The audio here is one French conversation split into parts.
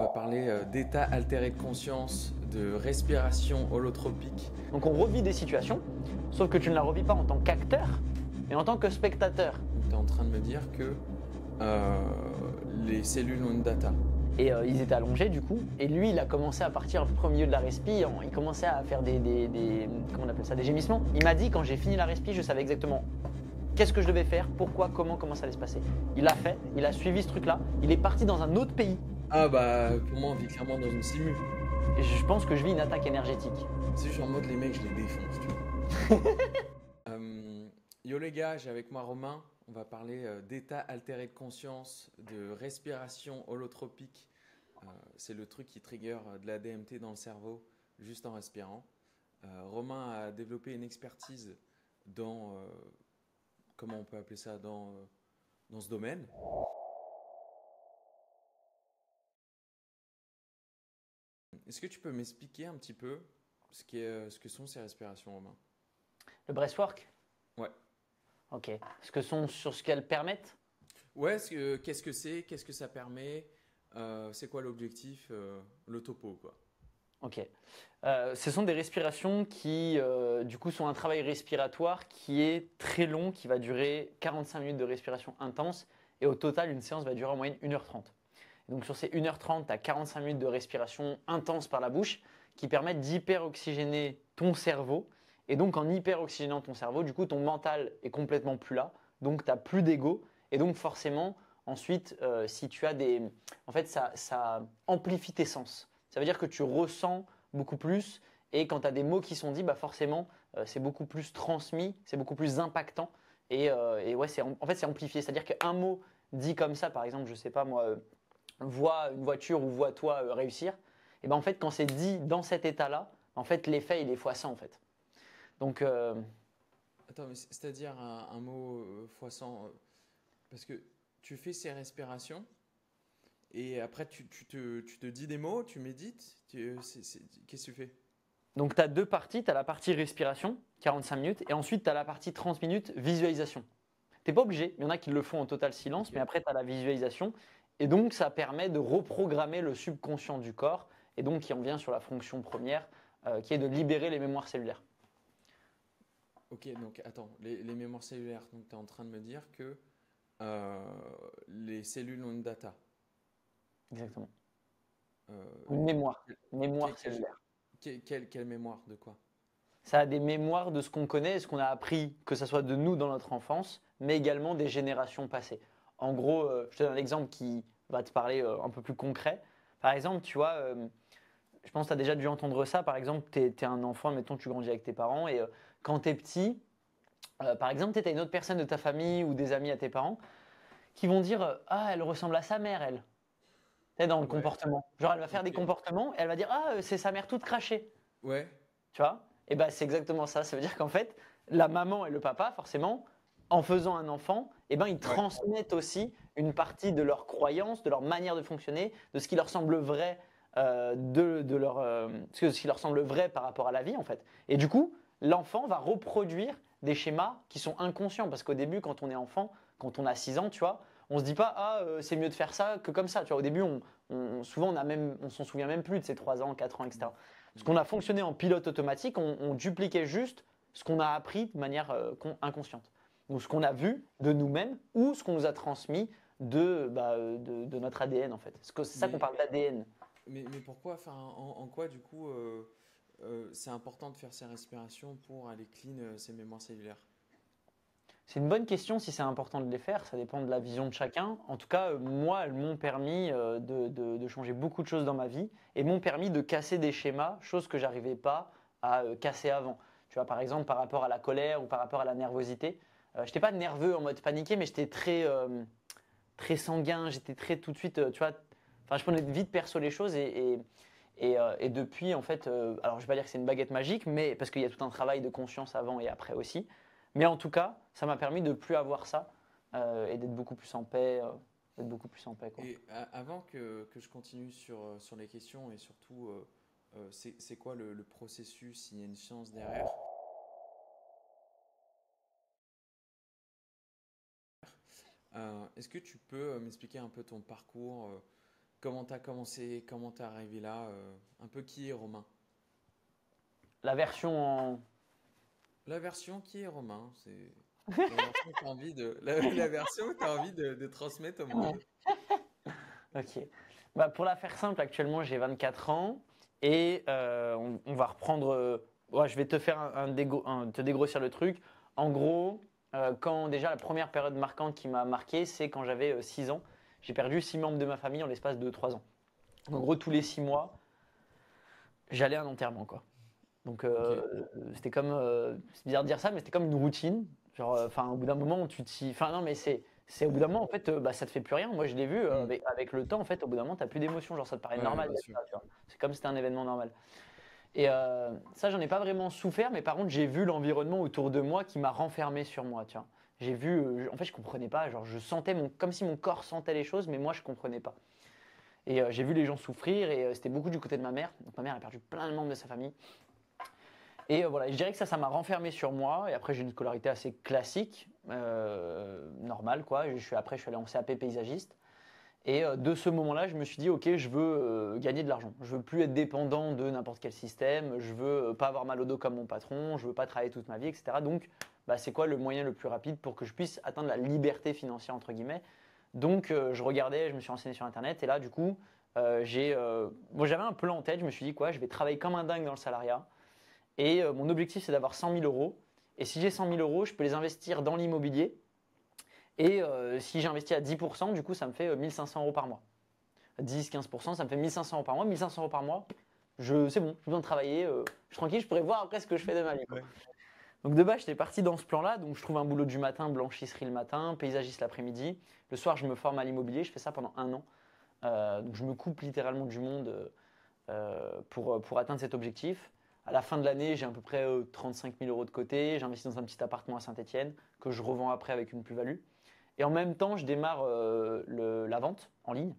va parler d'état altéré de conscience, de respiration holotropique. Donc on revit des situations, sauf que tu ne la revis pas en tant qu'acteur, mais en tant que spectateur. Tu es en train de me dire que euh, les cellules ont une data. Et ils étaient allongés du coup, et lui il a commencé à partir à peu près au milieu de la respi, il commençait à faire comment on appelle ça, des gémissements. Il m'a dit quand j'ai fini la respi, je savais exactement qu'est-ce que je devais faire, pourquoi, comment ça allait se passer. Il l'a fait, il a suivi ce truc-là, il est parti dans un autre pays. Ah bah pour moi on vit clairement dans une simu. Et je pense que je vis une attaque énergétique. C'est juste en mode les mecs je les défonce tu vois. Yo les gars, j'ai avec moi Romain, on va parler d'état altéré de conscience, de respiration holotropique. C'est le truc qui trigger de la DMT dans le cerveau juste en respirant. Romain a développé une expertise dans, comment on peut appeler ça, dans ce domaine. Est-ce que tu peux m'expliquer un petit peu ce que sont ces respirations, Romain? Le breathwork. Ouais. Ok. Sur ce qu'elles permettent. Ouais, qu'est-ce que c'est? Qu'est-ce que ça permet? C'est quoi l'objectif? Le topo, quoi. Ok. Ce sont des respirations qui, du coup, sont un travail respiratoire qui est très long, qui va durer 45 minutes de respiration intense. Et au total, une séance va durer en moyenne 1h30. Donc sur ces 1h30, tu as 45 minutes de respiration intense par la bouche qui permettent d'hyperoxygéner ton cerveau. Et donc en hyperoxygénant ton cerveau, du coup, ton mental est complètement plus là. Donc tu n'as plus d'ego. Et donc forcément, ensuite, si tu as des... En fait, ça amplifie tes sens. Ça veut dire que tu ressens beaucoup plus. Et quand tu as des mots qui sont dits, bah forcément, c'est beaucoup plus transmis, c'est beaucoup plus impactant. Et ouais, en fait, c'est amplifié. C'est-à-dire qu'un mot dit comme ça, par exemple, je sais pas moi, vois une voiture ou vois toi réussir, et ben en fait, quand c'est dit dans cet état-là, en fait, l'effet, il est fois 100 en fait. Donc, Attends, mais c'est-à-dire un mot fois 100, parce que tu fais ces respirations et après tu te dis des mots, tu médites, qu'est-ce que tu fais? donc tu as deux parties. Tu as la partie respiration, 45 minutes, et ensuite tu as la partie 30 minutes visualisation. Tu n'es pas obligé, il y en a qui le font en total silence, mais Ok. après tu as la visualisation. Et donc, ça permet de reprogrammer le subconscient du corps, et donc qui en vient sur la fonction première, qui est de libérer les mémoires cellulaires. Ok, donc attends, les mémoires cellulaires, donc tu es en train de me dire que euh, les cellules ont une data. Exactement. Euh, Une mémoire, quelle, mémoire quelle- cellulaire. quelle mémoire de quoi? Ça a des mémoires de ce qu'on connaît et ce qu'on a appris, que ce soit de nous dans notre enfance, mais également des générations passées. En gros, je te donne un exemple qui va te parler un peu plus concret. Par exemple, tu vois, je pense que tu as déjà dû entendre ça. Par exemple, tu es, un enfant, mettons, tu grandis avec tes parents et quand tu es petit, par exemple, tu as une autre personne de ta famille ou des amis à tes parents qui vont dire ah, elle ressemble à sa mère, elle. Tu sais, dans le Ouais, comportement. Genre, elle va faire des ok. comportements et elle va dire ah, c'est sa mère toute crachée. Ouais, Tu vois? Et ben c'est exactement ça. Ça veut dire qu'en fait, la maman et le papa, forcément, en faisant un enfant, eh ben, ils ouais. transmettent aussi une partie de leurs croyances, de leur manière de fonctionner, de ce qui leur semble vrai, ce qui leur semble vrai par rapport à la vie, en fait. Et du coup, l'enfant va reproduire des schémas qui sont inconscients. Parce qu'au début, quand on est enfant, quand on a 6 ans, tu vois, on se dit pas, ah, c'est mieux de faire ça que comme ça. Tu vois, au début, souvent, on s'en souvient même plus de ces 3 ans, 4 ans, etc. Parce qu'on a fonctionné en pilote automatique, on dupliquait juste ce qu'on a appris de manière inconsciente. Donc ce qu'on a vu de nous-mêmes ou ce qu'on nous a transmis de notre ADN en fait. C'est ça qu'on Mais, parle d'ADN. mais pourquoi, enfin, en quoi du coup c'est important de faire ces respirations pour aller clean ces mémoires cellulaires? C'est une bonne question si c'est important de les faire, ça dépend de la vision de chacun. En tout cas, moi, elles m'ont permis de changer beaucoup de choses dans ma vie et m'ont permis de casser des schémas, choses que j'arrivais pas à casser avant. Tu vois, par exemple, par rapport à la colère ou par rapport à la nervosité. Je n'étais pas nerveux en mode paniqué, mais j'étais très sanguin, j'étais très tout de suite, tu vois, enfin, je prenais vite perso les choses et depuis, en fait, alors je vais pas dire que c'est une baguette magique, mais parce qu'il y a tout un travail de conscience avant et après aussi. Mais en tout cas, ça m'a permis de plus avoir ça et d'être beaucoup plus en paix, d'être beaucoup plus en paix, quoi. Et avant que je continue sur les questions et surtout, c'est quoi le processus, il y a une science derrière. Est-ce que tu peux m'expliquer un peu ton parcours? Comment tu as commencé? Comment tu es arrivé là? Un peu qui est Romain? La version en. La version qui est Romain, c'est la version que tu envie la version que tu envie de transmettre au monde. Ok. Bah, pour la faire simple, actuellement j'ai 24 ans et on va reprendre. Ouais, je vais te faire te dégrossir le truc. En gros, quand déjà la première période marquante qui m'a marqué, c'est quand j'avais 6 ans. J'ai perdu 6 membres de ma famille en l'espace de 3 ans. En gros, tous les 6 mois, j'allais à un enterrement, quoi. Donc Ok. c'était comme, c'est bizarre de dire ça, mais c'était comme une routine. Genre, enfin, au bout d'un moment, tu t'y, enfin non, mais c'est au bout d'un moment, en fait, bah, ça te fait plus rien. Moi, je l'ai vu Hmm. avec le temps, en fait, au bout d'un moment, t'as plus d'émotion, genre ça te paraît Ouais, normal bien d'être sûr. là, tu vois. C'est comme si c'était un événement normal. Et ça, j'en ai pas vraiment souffert, mais par contre, j'ai vu l'environnement autour de moi qui m'a renfermé sur moi, tu vois. J'ai vu, en fait, je comprenais pas, genre je sentais comme si mon corps sentait les choses, mais moi, je comprenais pas. Et j'ai vu les gens souffrir, et c'était beaucoup du côté de ma mère. Donc ma mère a perdu plein de membres de sa famille. Et voilà, je dirais que ça m'a renfermé sur moi. Et après, j'ai une scolarité assez classique, normale, quoi. Après, je suis allé en CAP paysagiste. Et de ce moment-là, je me suis dit, ok, je veux gagner de l'argent. Je veux plus être dépendant de n'importe quel système. Je veux pas avoir mal au dos comme mon patron. Je veux pas travailler toute ma vie, etc. Donc, bah, c'est quoi le moyen le plus rapide pour que je puisse atteindre la liberté financière, entre guillemets. Donc, je regardais, je me suis renseigné sur Internet. Et là, du coup, j'avais un plan en tête. Je me suis dit, quoi, je vais travailler comme un dingue dans le salariat. Et mon objectif, c'est d'avoir 100 000 euros. Et si j'ai 100 000 euros, je peux les investir dans l'immobilier. Et si j'investis à 10%, du coup, ça me fait 1500 euros par mois. 10-15%, ça me fait 1500 euros par mois. 1500 euros par mois, c'est bon, je besoin de travailler, je suis tranquille, je pourrais voir après ce que je fais de ma vie, quoi. Ouais. Donc de base, j'étais parti dans ce plan-là. Donc je trouve un boulot du matin, blanchisserie le matin, paysagiste l'après-midi. Le soir, je me forme à l'immobilier. Je fais ça pendant 1 an. Donc je me coupe littéralement du monde pour atteindre cet objectif. À la fin de l'année, j'ai à peu près 35 000 euros de côté. J'investis dans un petit appartement à Saint-Etienne que je revends après avec une plus-value. Et en même temps, je démarre la vente en ligne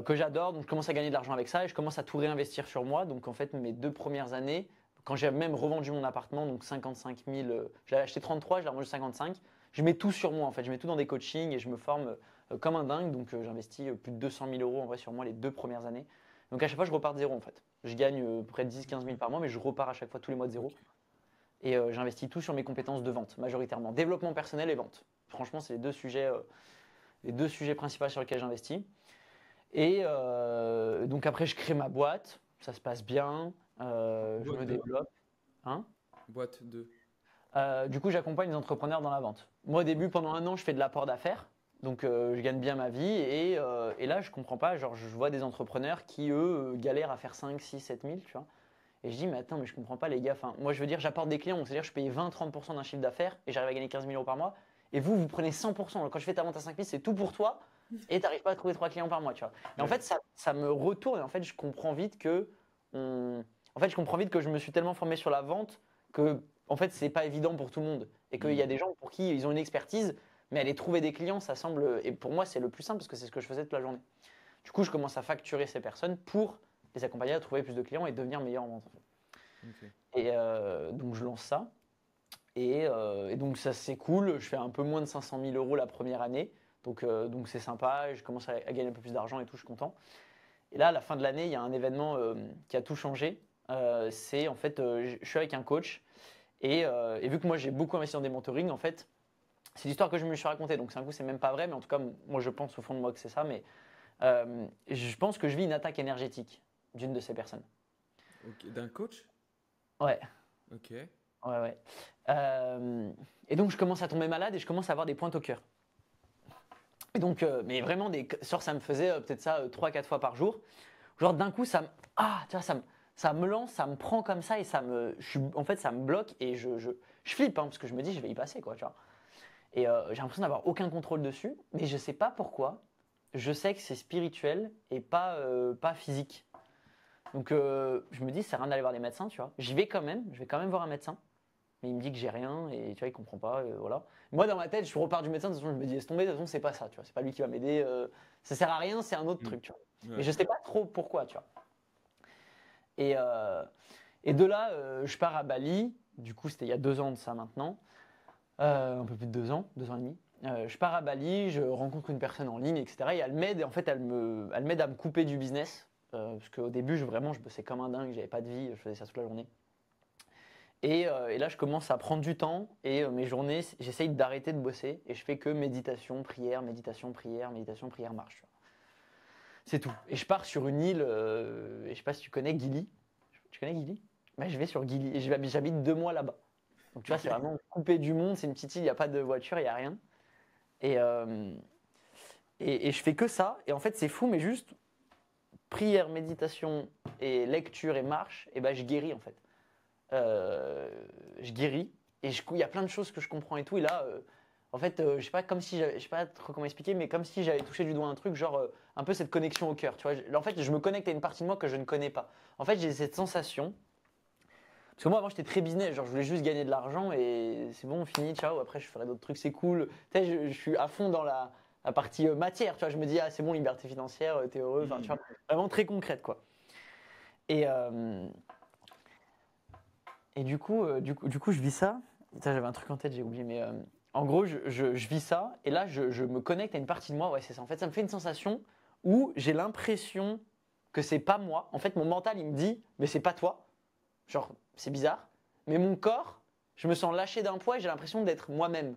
que j'adore. Donc je commence à gagner de l'argent avec ça et je commence à tout réinvestir sur moi. Donc en fait, mes 2 premières années, quand j'ai même revendu mon appartement, donc 55 000, j'avais acheté 33, je l'ai revendu 55. Je mets tout sur moi en fait. Je mets tout dans des coachings et je me forme comme un dingue. Donc j'investis plus de 200 000 euros en vrai sur moi les 2 premières années. Donc à chaque fois, je repars de zéro en fait. Je gagne près de 10-15 000 par mois, mais je repars à chaque fois tous les mois de zéro. Ok. Et j'investis tout sur mes compétences de vente, majoritairement. Développement personnel et vente. Franchement, c'est les deux sujets principaux sur lesquels j'investis. Et donc après, je crée ma boîte. Ça se passe bien. Je Boîte me 2. développe. Hein. Boîte 2. Du coup, j'accompagne les entrepreneurs dans la vente. Moi, au début, Ok. pendant 1 an, je fais de l'apport d'affaires. Donc, je gagne bien ma vie. Et là, je comprends pas. Genre, je vois des entrepreneurs qui, eux, galèrent à faire 5, 6, 7 000, tu vois. Et je dis, mais attends, mais je comprends pas, les gars. Enfin, moi, je veux dire, j'apporte des clients. Donc, c'est-à-dire, je paye 20-30% d'un chiffre d'affaires et j'arrive à gagner 15 000 euros par mois. Et vous, vous prenez 100%. Quand je fais ta vente à 5 000, c'est tout pour toi. Et tu n'arrives pas à trouver 3 clients par mois, tu vois. Et en Ouais. fait, ça me retourne. Et en fait, je comprends vite que je comprends vite que je me suis tellement formé sur la vente que, en fait, c'est pas évident pour tout le monde. Et qu'il y Hmm. a des gens pour qui ils ont une expertise, mais aller trouver des clients, ça semble. Et pour moi, c'est le plus simple parce que c'est ce que je faisais toute la journée. Du coup, je commence à facturer ces personnes pour les accompagner à trouver plus de clients et devenir meilleur en vente. Ok. Et donc, je lance ça. Et donc, ça, c'est cool. Je fais un peu moins de 500 000 euros la première année. Donc c'est sympa. Et je commence à gagner un peu plus d'argent et tout, je suis content. Et là, à la fin de l'année, il y a un événement qui a tout changé. C'est en fait, je suis avec un coach. Et vu que moi, j'ai beaucoup investi dans des mentorings, en fait, c'est l'histoire que je me suis racontée. Donc, c'est un coup, c'est même pas vrai. Mais en tout cas, moi, je pense au fond de moi que c'est ça. Mais je pense que je vis une attaque énergétique d'une de ces personnes. Ok. D'un coach? Ouais. Ok. Ouais, ouais. Euh, et donc, je commence à tomber malade et je commence à avoir des pointes au cœur. Et donc, mais vraiment, ça me faisait peut-être ça 3-4 fois par jour. Genre, d'un coup, tu vois, ça me lance, ça me prend comme ça et en fait, ça me bloque et je flippe hein, parce que je me dis, je vais y passer, quoi, tu vois. Et j'ai l'impression d'avoir aucun contrôle dessus, mais je sais pas pourquoi. Je sais que c'est spirituel et pas physique. Donc, je me dis, c'est rien d'aller voir des médecins, tu vois. J'y vais quand même, je vais quand même voir un médecin. Mais il me dit que j'ai rien et tu vois, il comprend pas. Voilà. Moi, dans ma tête, je repars du médecin. De toute façon, je me dis, laisse tomber. De toute façon, c'est pas ça. Tu vois, c'est pas lui qui va m'aider. Ça sert à rien. C'est un autre Hmm. truc. Tu vois. Mais Ouais. je sais pas trop pourquoi. Tu vois. Et, euh, et de là, je pars à Bali. Du coup, c'était il y a 2 ans de ça maintenant. Un peu plus de 2 ans, 2 ans et demi. Je pars à Bali, je rencontre une personne en ligne, etc. Et elle m'aide, et en fait, elle m'aide à me couper du business. Parce qu'au début, vraiment, je bossais comme un dingue, j'avais pas de vie, je faisais ça toute la journée. Et là, je commence à prendre du temps et mes journées, j'essaye d'arrêter de bosser et je fais que méditation, prière, méditation, prière, méditation, prière, marche. Tu vois. C'est tout. Et je pars sur une île, et je sais pas si tu connais Gili. Tu connais Gili? Bah, je vais sur Gili et j'habite 2 mois là-bas. Donc tu vois, c'est vraiment coupé du monde, c'est une petite île, il n'y a pas de voiture, il n'y a rien. Et, euh, et je fais que ça. Et en fait, c'est fou, mais juste prière, méditation et lecture et marche, et ben je guéris en fait. Je guéris et il y a plein de choses que je comprends et tout. Et là, en fait, je sais pas, comme si je sais pas trop comment expliquer, mais comme si j'avais touché du doigt un truc, genre un peu cette connexion au cœur. Tu vois, en fait, je me connecte à une partie de moi que je ne connais pas. En fait, j'ai cette sensation. Parce que moi, avant, j'étais très business. Genre, je voulais juste gagner de l'argent et c'est bon, fini, ciao. Après, je ferai d'autres trucs, c'est cool. Tu sais, je suis à fond dans la partie matière. Tu vois, je me dis, ah, c'est bon, liberté financière, t'es heureux. Enfin, tu vois, vraiment très concrète, quoi. Et, euh, Et du coup, je vis ça. Putain, j'avais un truc en tête, j'ai oublié. Mais en gros, je vis ça. Et là, je me connecte à une partie de moi. Ouais, c'est ça. En fait, ça me fait une sensation où j'ai l'impression que c'est pas moi. En fait, mon mental, il me dit, mais c'est pas toi. Genre, c'est bizarre. Mais mon corps, je me sens lâché d'un poids et j'ai l'impression d'être moi-même.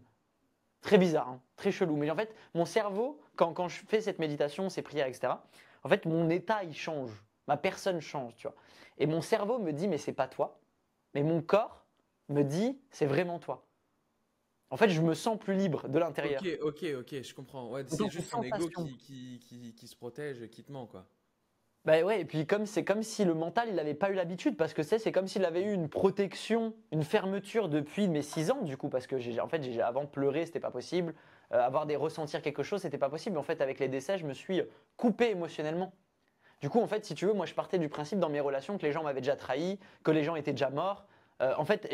Très bizarre, hein, très chelou. Mais en fait, mon cerveau, quand je fais cette méditation, ces prières, etc., en fait, mon état, il change. Ma personne change, tu vois. Et mon cerveau me dit, mais c'est pas toi. Mais mon corps me dit, c'est vraiment toi. En fait, je me sens plus libre de Ok, l'intérieur. ok, ok, je comprends. Ouais, c'est Donc, cette juste ton ego sensation. qui se protège et qui te ment, quoi. Bah ouais, et puis c'est comme si le mental, il n'avait pas eu l'habitude, parce que c'est comme s'il avait eu une protection, une fermeture depuis mes 6 ans, du coup, parce que en fait, j'ai avant pleuré, c'était pas possible. Avoir des ressentir quelque chose, c'était pas possible. En fait, avec les décès, je me suis coupé émotionnellement. Du coup, en fait, si tu veux, moi, je partais du principe dans mes relations que les gens m'avaient déjà trahi, que les gens étaient déjà morts. En fait,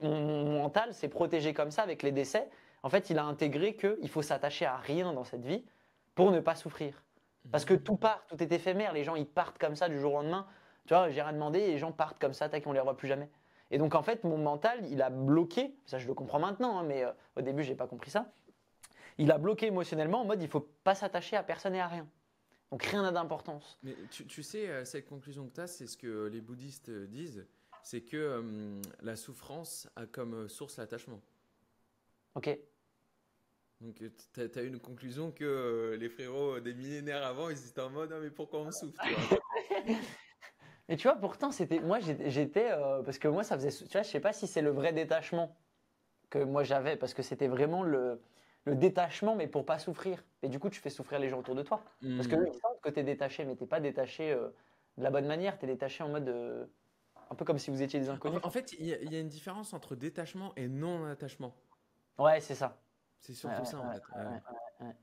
mon mental s'est protégé comme ça avec les décès. En fait, il a intégré qu'il faut s'attacher à rien dans cette vie pour ne pas souffrir. Parce que tout part, tout est éphémère. Les gens, ils partent comme ça du jour au lendemain. Tu vois, j'ai rien demandé et les gens partent comme ça, tac, on les revoit plus jamais. Et donc, en fait, mon mental, il a bloqué. Ça, je le comprends maintenant, hein, mais au début, j'ai pas compris ça. Il a bloqué émotionnellement en mode, il faut pas s'attacher à personne et à rien. Donc, rien n'a d'importance. Mais tu sais, cette conclusion que tu as, c'est ce que les bouddhistes disent, c'est que la souffrance a comme source l'attachement. Ok. Donc, tu as une conclusion que les frérots des millénaires avant, ils étaient en mode, ah, mais pourquoi on souffre, tu vois? Et tu vois, pourtant, moi, j'étais, parce que moi, ça faisait, tu vois, je sais pas si c'est le vrai détachement que moi j'avais, parce que c'était vraiment le détachement, mais pour pas souffrir. Et du coup, tu fais souffrir les gens autour de toi. Parce que eux, Hmm. ils sentent que t'es détaché, mais t'es pas détaché de la bonne manière, t'es détaché en mode, un peu comme si vous étiez des inconnus. En fait, il y a une différence entre détachement et non-attachement. Ouais, c'est ça. C'est Ouais, surtout ouais, ça, en ouais, fait. Ouais. ouais, ouais, ouais.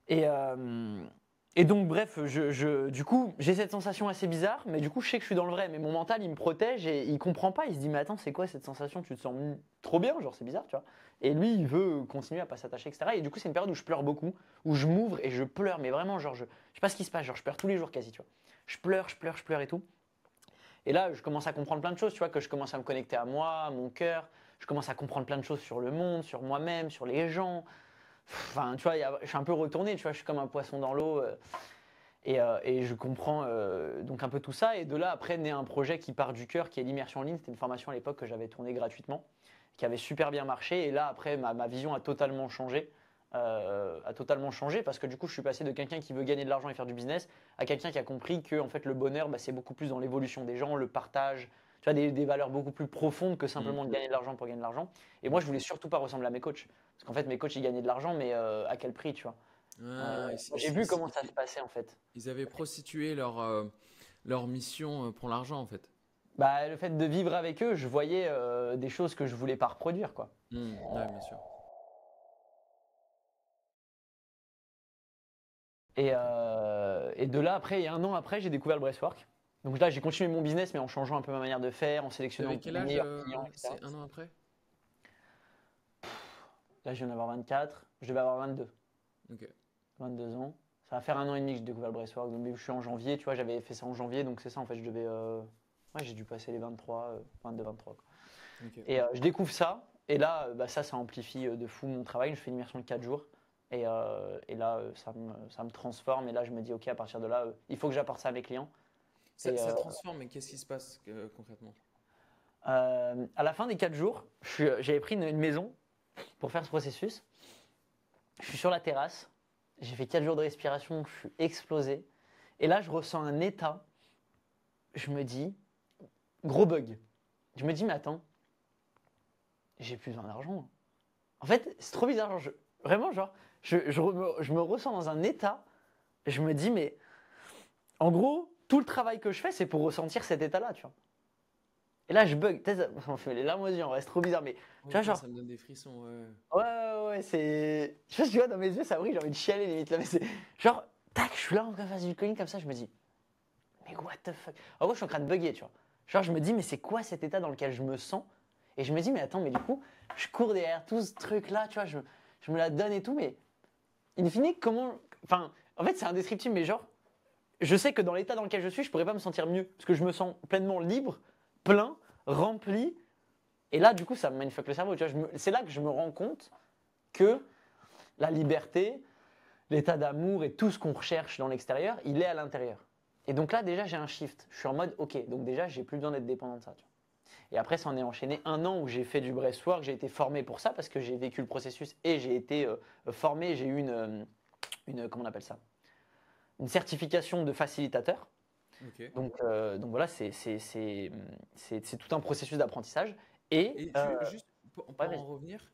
Et, et donc, bref, du coup, j'ai cette sensation assez bizarre, mais du coup, je sais que je suis dans le vrai. Mais mon mental, il me protège et il comprend pas. Il se dit, mais attends, c'est quoi cette sensation? Tu te sens trop bien, genre, c'est bizarre, tu vois. Et lui, il veut continuer à pas s'attacher, etc. Et du coup, c'est une période où je pleure beaucoup, où je m'ouvre et je pleure, mais vraiment, genre, je sais pas ce qui se passe, genre, je pleure tous les jours quasi, tu vois. Je pleure, je pleure, je pleure et tout. Et là, je commence à comprendre plein de choses, tu vois, que je commence à me connecter à moi, à mon cœur. Je commence à comprendre plein de choses sur le monde, sur moi-même, sur les gens. Enfin, tu vois, je suis un peu retourné, tu vois, je suis comme un poisson dans l'eau. Et je comprends donc un peu tout ça. Et de là, après, naît un projet qui part du cœur, qui est l'immersion en ligne. C'était une formation à l'époque que j'avais tournée gratuitement, qui avait super bien marché. Et là, après, ma vision a totalement changé. Parce que du coup, je suis passé de quelqu'un qui veut gagner de l'argent et faire du business à quelqu'un qui a compris que en fait, le bonheur, bah, c'est beaucoup plus dans l'évolution des gens, le partage. Tu vois, des valeurs beaucoup plus profondes que Hmm. simplement de gagner de l'argent pour gagner de l'argent. Et moi, Hmm. je voulais surtout pas ressembler à mes coachs. Parce qu'en fait, mes coachs, ils gagnaient de l'argent, mais à quel prix, tu vois. Ah, J'ai vu comment ça se passait en fait. ils avaient prostitué leur mission pour l'argent, en fait. Bah, le fait de vivre avec eux, je voyais des choses que je voulais pas reproduire, quoi. Hmm. Ouais, bien sûr. Et de là, après, et 1 an après, j'ai découvert le breathwork. Donc là, j'ai continué mon business, mais en changeant un peu ma manière de faire, en T'avais sélectionnant quel mes âge, meilleurs clients, etc. c'est un an après? Là, je viens d'avoir 24, je devais avoir 22, Ok. 22 ans. Ça va faire 1 an et demi que j'ai découvert le breathwork. Donc, je suis en janvier, tu vois, j'avais fait ça en janvier, donc c'est ça, en fait, je devais. Ouais, j'ai dû passer les 23, 22, 23, quoi. Ok. Et je découvre ça. Et là, ça amplifie de fou mon travail. Je fais une immersion de 4 jours. Et là, ça me transforme. Et là, je me dis, OK, à partir de là, il faut que j'apporte ça à mes clients. Ça transforme, mais qu'est-ce qui se passe concrètement? À la fin des 4 jours, j'avais pris une maison pour faire ce processus. Je suis sur la terrasse. J'ai fait 4 jours de respiration. Je suis explosé. Et là, je ressens un état. Je me dis, gros bug. Je me dis, mais attends, j'ai plus besoin d'argent. En fait, c'est trop bizarre. Vraiment, je me ressens dans un état. Je me dis, mais en gros, tout le travail que je fais, c'est pour ressentir cet état-là, tu vois. Et là, je bug. On fait les larmes aux yeux, en vrai, c'est trop bizarre. Mais tu vois, genre. Ça me donne des frissons. Ouais, c'est. Je sais pas si tu vois, dans mes yeux, ça brille, j'ai envie de chialer limite. Là, mais c'est. Genre, tac, je suis là en face du coin comme ça, je me dis, mais what the fuck. En gros, je suis en train de bugger, tu vois. Genre, je me dis, mais c'est quoi cet état dans lequel je me sens? Et je me dis, mais attends, mais du coup, je cours derrière tout ce truc-là, tu vois, je me la donne et tout, mais in fine, comment. Enfin, en fait, c'est indescriptible, mais genre, je sais que dans l'état dans lequel je suis, je pourrais pas me sentir mieux. Parce que je me sens pleinement libre, plein, rempli. Et là, du coup, ça me mindfuck le cerveau. Tu vois, c'est là que je me rends compte que la liberté, l'état d'amour et tout ce qu'on recherche dans l'extérieur, il est à l'intérieur. Et donc là, déjà, j'ai un shift. Je suis en mode, ok, donc déjà, j'ai plus besoin d'être dépendant de ça. Tu vois. Et après, ça en est enchaîné 1 an où j'ai fait du breathwork, j'ai été formé pour ça parce que j'ai vécu le processus et j'ai été formé. J'ai eu comment on appelle ça? Une certification de facilitateur. Ok. Donc voilà, c'est tout un processus d'apprentissage. Et, Et juste pour ouais, en revenir,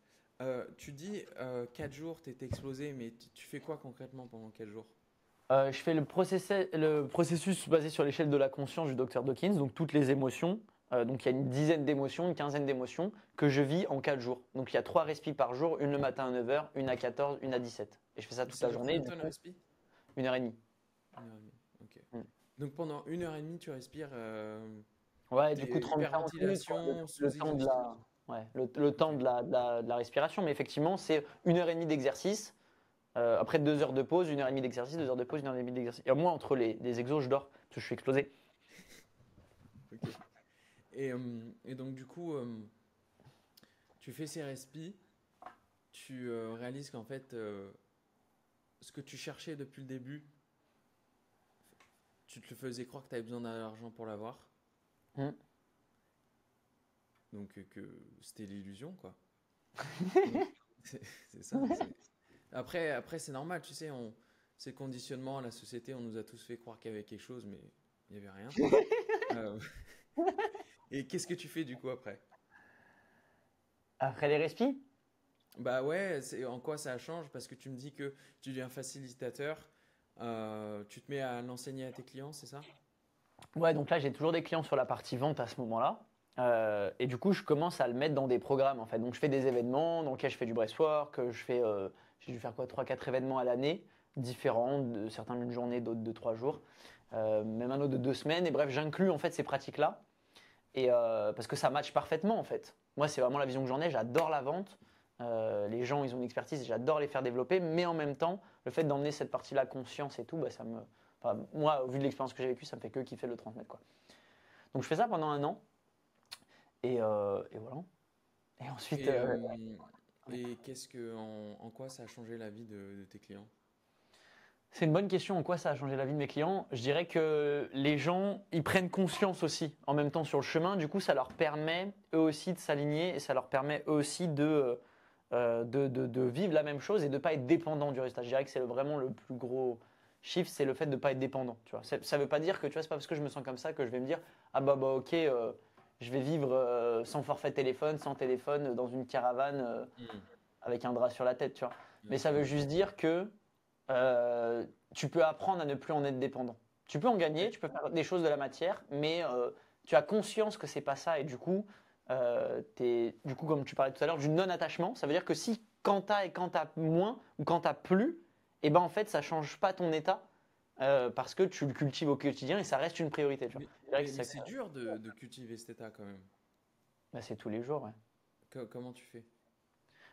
tu dis 4 jours, tu étais explosé, mais tu fais quoi concrètement pendant 4 jours? je fais le processus basé sur l'échelle de la conscience du docteur Dawkins, donc toutes les émotions. Donc il y a une dizaine d'émotions, une quinzaine d'émotions que je vis en 4 jours. Donc il y a 3 respis par jour, une le matin à 9h, une à 14, une à 17. Et je fais ça toute Ça la dure journée, combien de du temps le coup, respi? 1h30. 1h30. Ok. Mm. Donc pendant 1h30, tu respires Ouais, du coup des 30-40 minutes, quoi, hyperventilations, le temps de sous-exercice. la, ouais, le temps Ok. de la respiration. Mais effectivement, c'est 1h30 d'exercice. Après 2 heures de pause, 1h30 d'exercice, 2 heures de pause, 1h30 d'exercice. Et moi, entre les exos, je dors parce que je suis explosé. Ok. Et donc du coup, tu fais ces respis, tu réalises qu'en fait, ce que tu cherchais depuis le début, tu te le faisais croire que tu avais besoin d'argent pour l'avoir. Mm. Donc que c'était l'illusion, quoi. Donc, c'est ça. Après c'est normal, tu sais, c'est le conditionnement à la société, on nous a tous fait croire qu'il y avait quelque chose, mais il n'y avait rien. Euh, et qu'est-ce que tu fais du coup après? Après les respis? Bah ouais, en quoi ça change? Parce que tu me dis que tu deviens facilitateur, tu te mets à l'enseigner à tes clients, c'est ça? Ouais, donc là, j'ai toujours des clients sur la partie vente à ce moment-là. Et du coup, je commence à le mettre dans des programmes, en fait. Donc, je fais des événements dans lesquels je fais du breathwork. J'ai dû faire quoi, 3-4 événements à l'année, différents, certains d'une journée, d'autres de 3 jours, même un autre de 2 semaines. Et bref, j'inclus en fait ces pratiques-là. Parce que ça matche parfaitement, en fait. Moi, c'est vraiment la vision que j'en ai. J'adore la vente. Les gens, ils ont une expertise, j'adore les faire développer. Mais en même temps, le fait d'emmener cette partie-là, conscience et tout, bah, enfin, moi, au vu de l'expérience que j'ai vécue, ça me fait que kiffer le transmettre, quoi. Donc je fais ça pendant 1 an et voilà. Et ensuite, Et, ouais. en quoi ça a changé la vie de tes clients? C'est une bonne question. En quoi ça a changé la vie de mes clients? Je dirais que les gens, ils prennent conscience aussi en même temps sur le chemin. Du coup, ça leur permet eux aussi de s'aligner et ça leur permet eux aussi de vivre la même chose et de ne pas être dépendant du résultat. Je dirais que c'est vraiment le plus gros shift, c'est le fait de ne pas être dépendant. Tu vois. Ça ne veut pas dire que tu vois, c'est pas parce que je me sens comme ça que je vais me dire ah bah ok, je vais vivre sans forfait téléphone, sans téléphone, dans une caravane Hmm. avec un drap sur la tête. Tu vois. Bien Mais ça sûr. veut juste dire que tu peux apprendre à ne plus en être dépendant. Tu peux en gagner, Et- tu peux faire des choses de la matière, mais tu as conscience que c'est pas ça et du coup, comme tu parlais tout à l'heure, du non-attachement. Ça veut dire que si quand tu as et quand tu as moins ou quand tu as plus, et ben en fait ça change pas ton état parce que tu le cultives au quotidien et ça reste une priorité. Tu vois. Mais, Je dirais que mais c'est dur de cultiver cet état quand même. bah, c'est tous les jours. Ouais. Comment tu fais?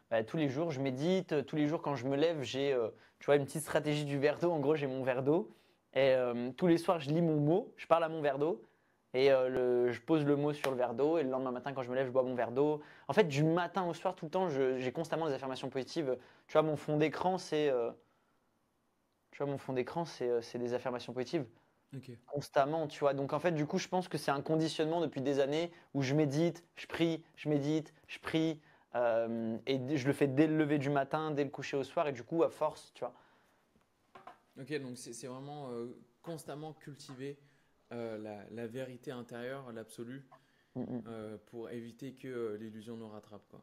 Bah, tous les jours, je médite. Tous les jours, quand je me lève, j'ai tu vois, une petite stratégie du verre d'eau. En gros, j'ai mon verre d'eau. Et tous les soirs, je lis mon mot, je parle à mon verre d'eau. et je pose le mot sur le verre d'eau et le lendemain matin quand je me lève, je bois mon verre d'eau. En fait, du matin au soir, tout le temps, j'ai constamment des affirmations positives. Tu vois, mon fond d'écran, c'est des affirmations positives Ok. constamment, tu vois. Donc en fait, du coup, je pense que c'est un conditionnement depuis des années où je médite, je prie, je médite, je prie, et je le fais dès le lever du matin, dès le coucher au soir, et du coup, à force, tu vois. Ok, donc c'est vraiment constamment cultiver la vérité intérieure, l'absolu, Mm, mm, pour éviter que l'illusion nous rattrape, quoi.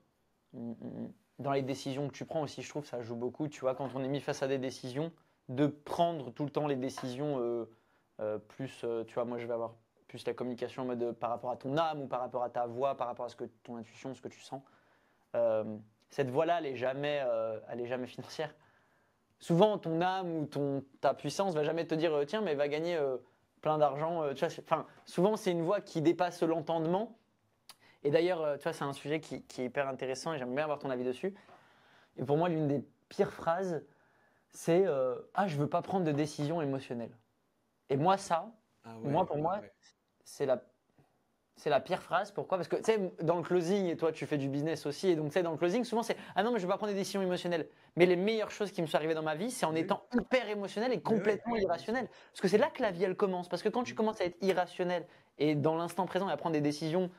mm, mm, mm. Dans les décisions que tu prends aussi, je trouve, ça joue beaucoup, tu vois. Quand on est mis face à des décisions, de prendre tout le temps les décisions plus, tu vois, moi, je vais avoir plus la communication en mode par rapport à ton âme ou par rapport à ta voix, par rapport à ce que ton intuition, ce que tu sens. Euh, cette voie-là, elle est jamais financière. Souvent, ton âme ou ta puissance va jamais te dire tiens, mais va gagner plein d'argent. Tu vois, enfin, souvent, c'est une voie qui dépasse l'entendement. Et d'ailleurs, tu vois, c'est un sujet qui est hyper intéressant et j'aimerais bien avoir ton avis dessus. Et pour moi, l'une des pires phrases, c'est ah, je veux pas prendre de décision émotionnelle. Et moi, Ah pour ouais, ah moi, ouais. c'est la C'est la pire phrase. Pourquoi? Parce que tu sais, dans le closing, et toi tu fais du business aussi, et donc tu sais, dans le closing, souvent c'est ah non, mais je ne vais pas prendre des décisions émotionnelles. Mais les meilleures choses qui me sont arrivées dans ma vie, c'est en Mais oui, étant hyper émotionnel et mais ouais, complètement bien sûr. irrationnel. Parce que c'est là que la vie elle commence. Parce que quand tu Mm, commences à être irrationnel et dans l'instant présent et à prendre des décisions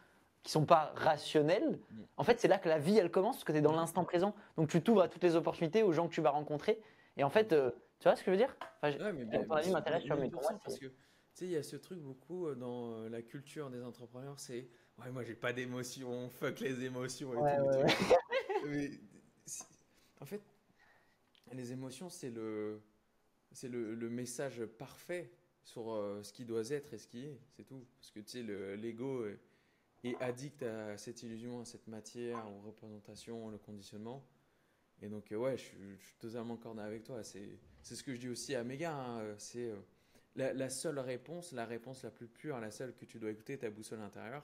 qui sont pas rationnelles, mm. en fait, c'est là que la vie elle commence parce que tu es dans Ouais, l'instant présent. Donc tu t'ouvres à toutes les opportunités, aux gens que tu vas rencontrer. Et en mm. fait, tu vois ce que je veux dire? Enfin, Ouais, mais ton bien avis sûr, m'intéresse, tu vois, mais pour moi, 1000%, parce que tu sais, il y a ce truc beaucoup dans la culture des entrepreneurs, c'est ouais, moi j'ai pas d'émotion, fuck les émotions et Ouais, tout, ouais, tu ouais. vois. Mais c'est- en fait, les émotions, c'est le message parfait sur ce qui doit être et ce qui est, c'est tout. Parce que tu sais, l'ego est addict à cette illusion, à cette matière, aux représentations, le conditionnement. Et donc, ouais, je suis totalement corné avec toi. C'est ce que je dis aussi à mes gars, hein, c'est la seule réponse, la réponse la plus pure, la seule que tu dois écouter, ta boussole intérieure,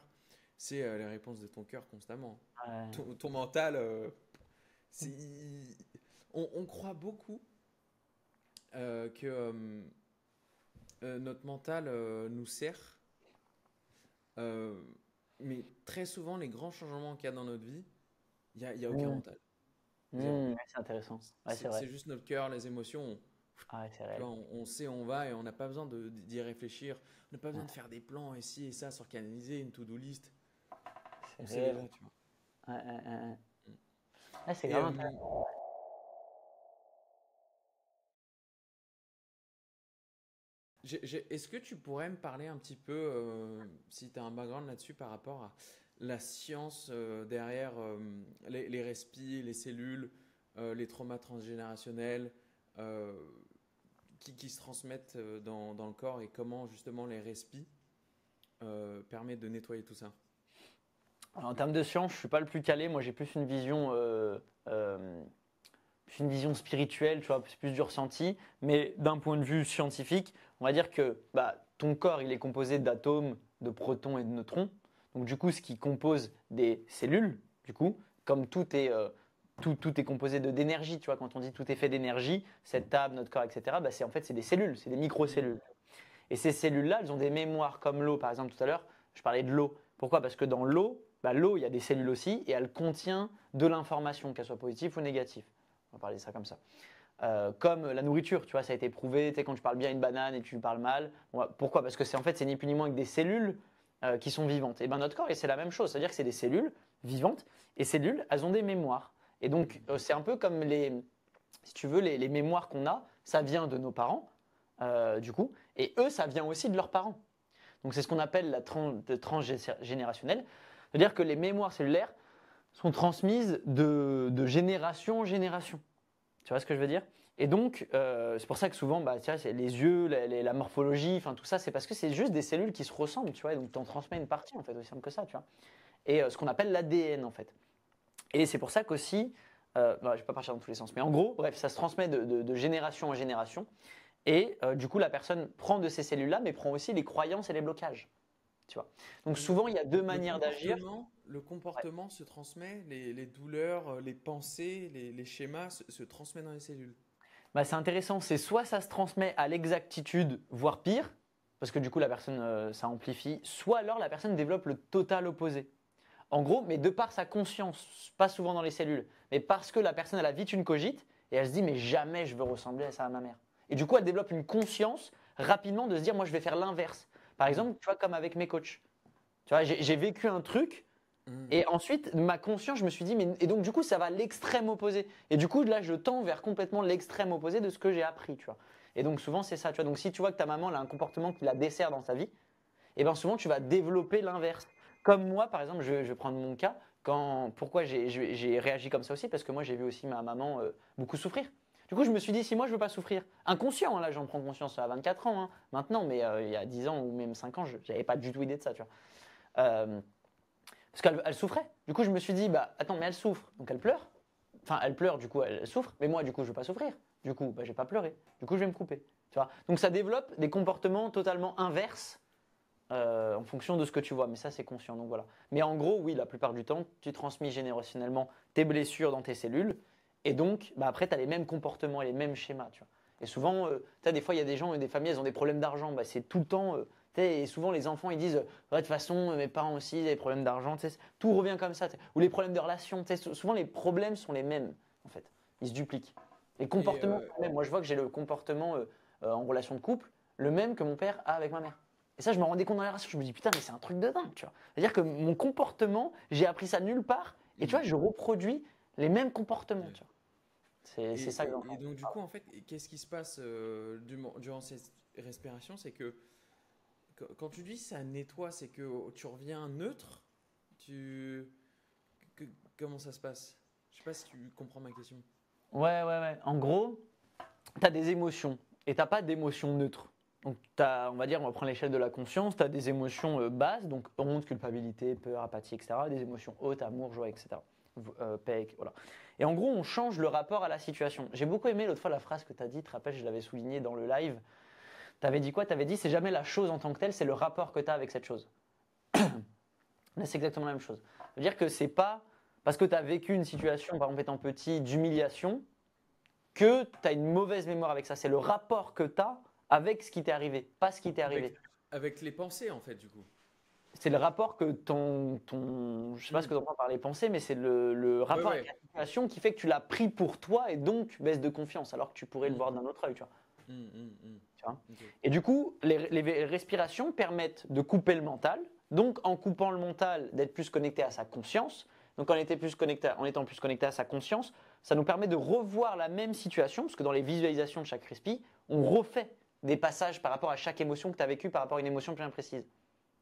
c'est les réponses de ton cœur constamment. Ouais. Ton mental, c'est- on croit beaucoup que notre mental nous sert, euh, mais très souvent, les grands changements qu'il y a dans notre vie, il y a aucun Mm. mental. Zéro. Ouais, c'est intéressant. Ouais, c'est vrai. C'est juste notre cœur, les émotions. Ah ouais, c'est Tu réel. vois, on sait où on va et on n'a pas besoin d'y réfléchir. On n'a pas besoin de faire des plans ici et ça, s'organiser, une to-do list. C'est On sait réel. déjà, tu vois. Ouais, ouais, ouais, ouais. Mm. Ouais, c'est Et grave intéressant. est-ce que tu pourrais me parler un petit peu, si tu as un background là-dessus, par rapport à la science derrière les respi, les cellules, les traumas transgénérationnels euh, qui se transmettent dans le corps et comment justement les respi permettent de nettoyer tout ça? Alors, en termes de science, je suis pas le plus calé. Moi, j'ai euh, plus une vision spirituelle, tu vois, c'est plus du ressenti. Mais d'un point de vue scientifique, on va dire que bah, ton corps, il est composé d'atomes, de protons et de neutrons. Donc, du coup, ce qui compose des cellules, du coup, comme tout est composé d'énergie, tu vois, quand on dit tout est fait d'énergie, cette table, notre corps, etc., bah, en fait, c'est des cellules, c'est des Mm. microcellules. Et ces cellules-là, elles ont des mémoires comme l'eau, par exemple, tout à l'heure, je parlais de l'eau. Pourquoi? Parce que dans l'eau, bah, l'eau, il y a des cellules aussi, et elle contient de l'information, qu'elle soit positive ou négative. On va parler de ça comme ça. Comme la nourriture, tu vois, ça a été prouvé, tu sais, quand tu parles bien une banane et tu parles mal. Pourquoi? Parce que c'est ni plus ni moins que des cellules qui sont vivantes. Et bien notre corps, c'est la même chose, c'est-à-dire que c'est des cellules vivantes, et ces cellules, elles ont des mémoires. Et donc, c'est un peu comme si tu veux, les mémoires qu'on a, ça vient de nos parents, du coup, et eux, ça vient aussi de leurs parents. Donc c'est ce qu'on appelle la transgénérationnelle, c'est-à-dire que les mémoires cellulaires sont transmises de génération en génération. Tu vois ce que je veux dire? Et donc, c'est pour ça que souvent, bah, tu vois, c'est les yeux, la morphologie, enfin tout ça, c'est parce que c'est juste des cellules qui se ressemblent, tu vois, et donc tu en transmets une partie, en fait, aussi simple que ça, tu vois. Et ce qu'on appelle l'ADN, en fait. Et c'est pour ça qu'aussi, bah, je ne vais pas partir dans tous les sens, mais en gros, bref, ça se transmet de génération en génération. Et du coup, la personne prend de ces cellules-là, mais prend aussi les croyances et les blocages. Tu vois. Donc Donc, souvent, il y a deux le manières d'agir. Ouais. comportement se transmet, les douleurs, les pensées, les schémas se transmettent dans les cellules. Bah, c'est intéressant, c'est soit ça se transmet à l'exactitude, voire pire, parce que du coup la personne, ça amplifie, soit alors la personne développe le total opposé. En gros, mais de par sa conscience, pas souvent dans les cellules, mais parce que la personne elle a vite une cogite et elle se dit mais jamais je veux ressembler à ça à ma mère. Et du coup elle développe une conscience rapidement de se dire moi je vais faire l'inverse. Par exemple, tu vois comme avec mes coachs. Tu vois, j'ai vécu un truc et ensuite ma conscience je me suis dit mais et donc du coup ça va à l'extrême opposé. Et du coup là je tends vers complètement l'extrême opposé de ce que j'ai appris, tu vois. Et donc souvent c'est ça, tu vois. Donc si tu vois que ta maman elle a un comportement qui la dessert dans sa vie, et bien souvent tu vas développer l'inverse. Comme moi, par exemple, je vais prendre mon cas. Pourquoi j'ai réagi comme ça aussi? Parce que moi, j'ai vu aussi ma maman beaucoup souffrir. Du coup, je me suis dit, si moi, je ne veux pas souffrir, inconscient, hein, là, j'en prends conscience à 24 ans, hein, maintenant, mais il y a 10 ans ou même 5 ans, je n'avais pas du tout idée de ça, tu vois. Parce qu'elle souffrait. Du coup, je me suis dit, bah, attends, mais elle souffre, donc elle pleure. Enfin, elle pleure, du coup, elle souffre, mais moi, du coup, je ne veux pas souffrir. Du coup, bah, je n'ai pas pleuré. Du coup, je vais me couper. Tu vois. Donc, ça développe des comportements totalement inverses en fonction de ce que tu vois, mais ça c'est conscient, donc voilà. Mais en gros, oui, la plupart du temps, tu transmets générationnellement tes blessures dans tes cellules, et donc bah, après, tu as les mêmes comportements et les mêmes schémas, tu vois. Et souvent, des fois, il y a des gens, des familles, elles ont des problèmes d'argent, bah, c'est tout le temps, et souvent les enfants, ils disent, ouais, de toute façon, mes parents aussi, ils ont des problèmes d'argent, tout revient comme ça, ou les problèmes de relations, souvent les problèmes sont les mêmes, en fait, ils se dupliquent. Les comportements sont les mêmes. Moi, je vois que j'ai le comportement en relation de couple, le même que mon père a avec ma mère. Et ça, je me rendais compte dans les relations. Je me dis, putain, mais c'est un truc de dingue, tu vois. C'est-à-dire que mon comportement, j'ai appris ça nulle part. Et tu vois, je reproduis les mêmes comportements, tu vois. C'est ça que Et j'entends. donc, du coup, en fait, qu'est-ce qui se passe durant cette respiration? C'est que quand tu dis ça nettoie, c'est que tu reviens neutre. Tu... que- comment ça se passe? Je sais pas si tu comprends ma question. Ouais. En gros, tu as des émotions et tu n'as pas d'émotions neutres. Donc, on va dire, on va prendre l'échelle de la conscience, tu as des émotions basses, donc honte, culpabilité, peur, apathie, etc. Des émotions hautes, amour, joie, etc. Paix, voilà. Et en gros, on change le rapport à la situation. J'ai beaucoup aimé l'autre fois la phrase que tu as dit, tu te rappelles, je l'avais souligné dans le live. Tu avais dit quoi? Tu avais dit, c'est jamais la chose en tant que telle, c'est le rapport que tu as avec cette chose. Là, c'est exactement la même chose. Ça veut dire que c'est pas parce que tu as vécu une situation, par exemple étant petit, d'humiliation, que tu as une mauvaise mémoire avec ça. C'est le rapport que tu as avec ce qui t'est arrivé, pas ce qui t'est arrivé. Avec les pensées, en fait, du coup. C'est le rapport que je sais pas ce que tu entends par les pensées, mais c'est le Ouais, rapport avec ouais. la situation qui fait que tu l'as pris pour toi et donc baisse de confiance, alors que tu pourrais le voir Mm, d'un autre œil, tu vois. Tu vois. Ok. Et du coup, les respirations permettent de couper le mental. Donc, en coupant le mental, d'être plus connecté à sa conscience. Donc, en étant plus connecté à sa conscience, ça nous permet de revoir la même situation, parce que dans les visualisations de chaque respi, on refait des passages par rapport à chaque émotion que tu as vécue par rapport à une émotion bien précise.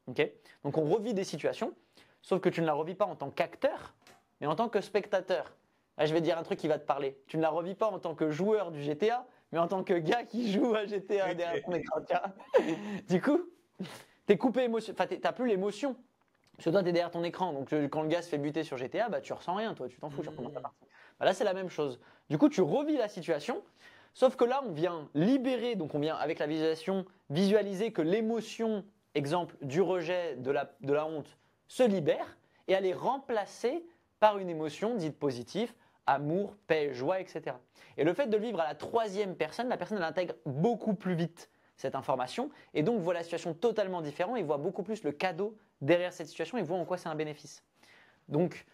Okay. Donc, on revit des situations, sauf que tu ne la revis pas en tant qu'acteur, mais en tant que spectateur. Là, je vais te dire un truc qui va te parler. Tu ne la revis pas en tant que joueur du GTA, mais en tant que gars qui joue à GTA derrière ton écran. Du coup, t'es coupé émotion, enfin t'as plus l'émotion. Parce que toi, t'es derrière ton écran, donc quand le gars se fait buter sur GTA, bah tu ressens rien, toi, tu t'en fous, tu recommences ta partie. Bah, là, c'est la même chose. Du coup, tu revis la situation, sauf que là, on vient libérer, donc on vient avec la visualisation visualiser que l'émotion, exemple du rejet, de la honte, se libère et elle est remplacée par une émotion dite positive, amour, paix, joie, etc. Et le fait de le vivre à la troisième personne, la personne elle intègre beaucoup plus vite cette information et donc voit la situation totalement différente et voit beaucoup plus le cadeau derrière cette situation et voit en quoi c'est un bénéfice. Donc,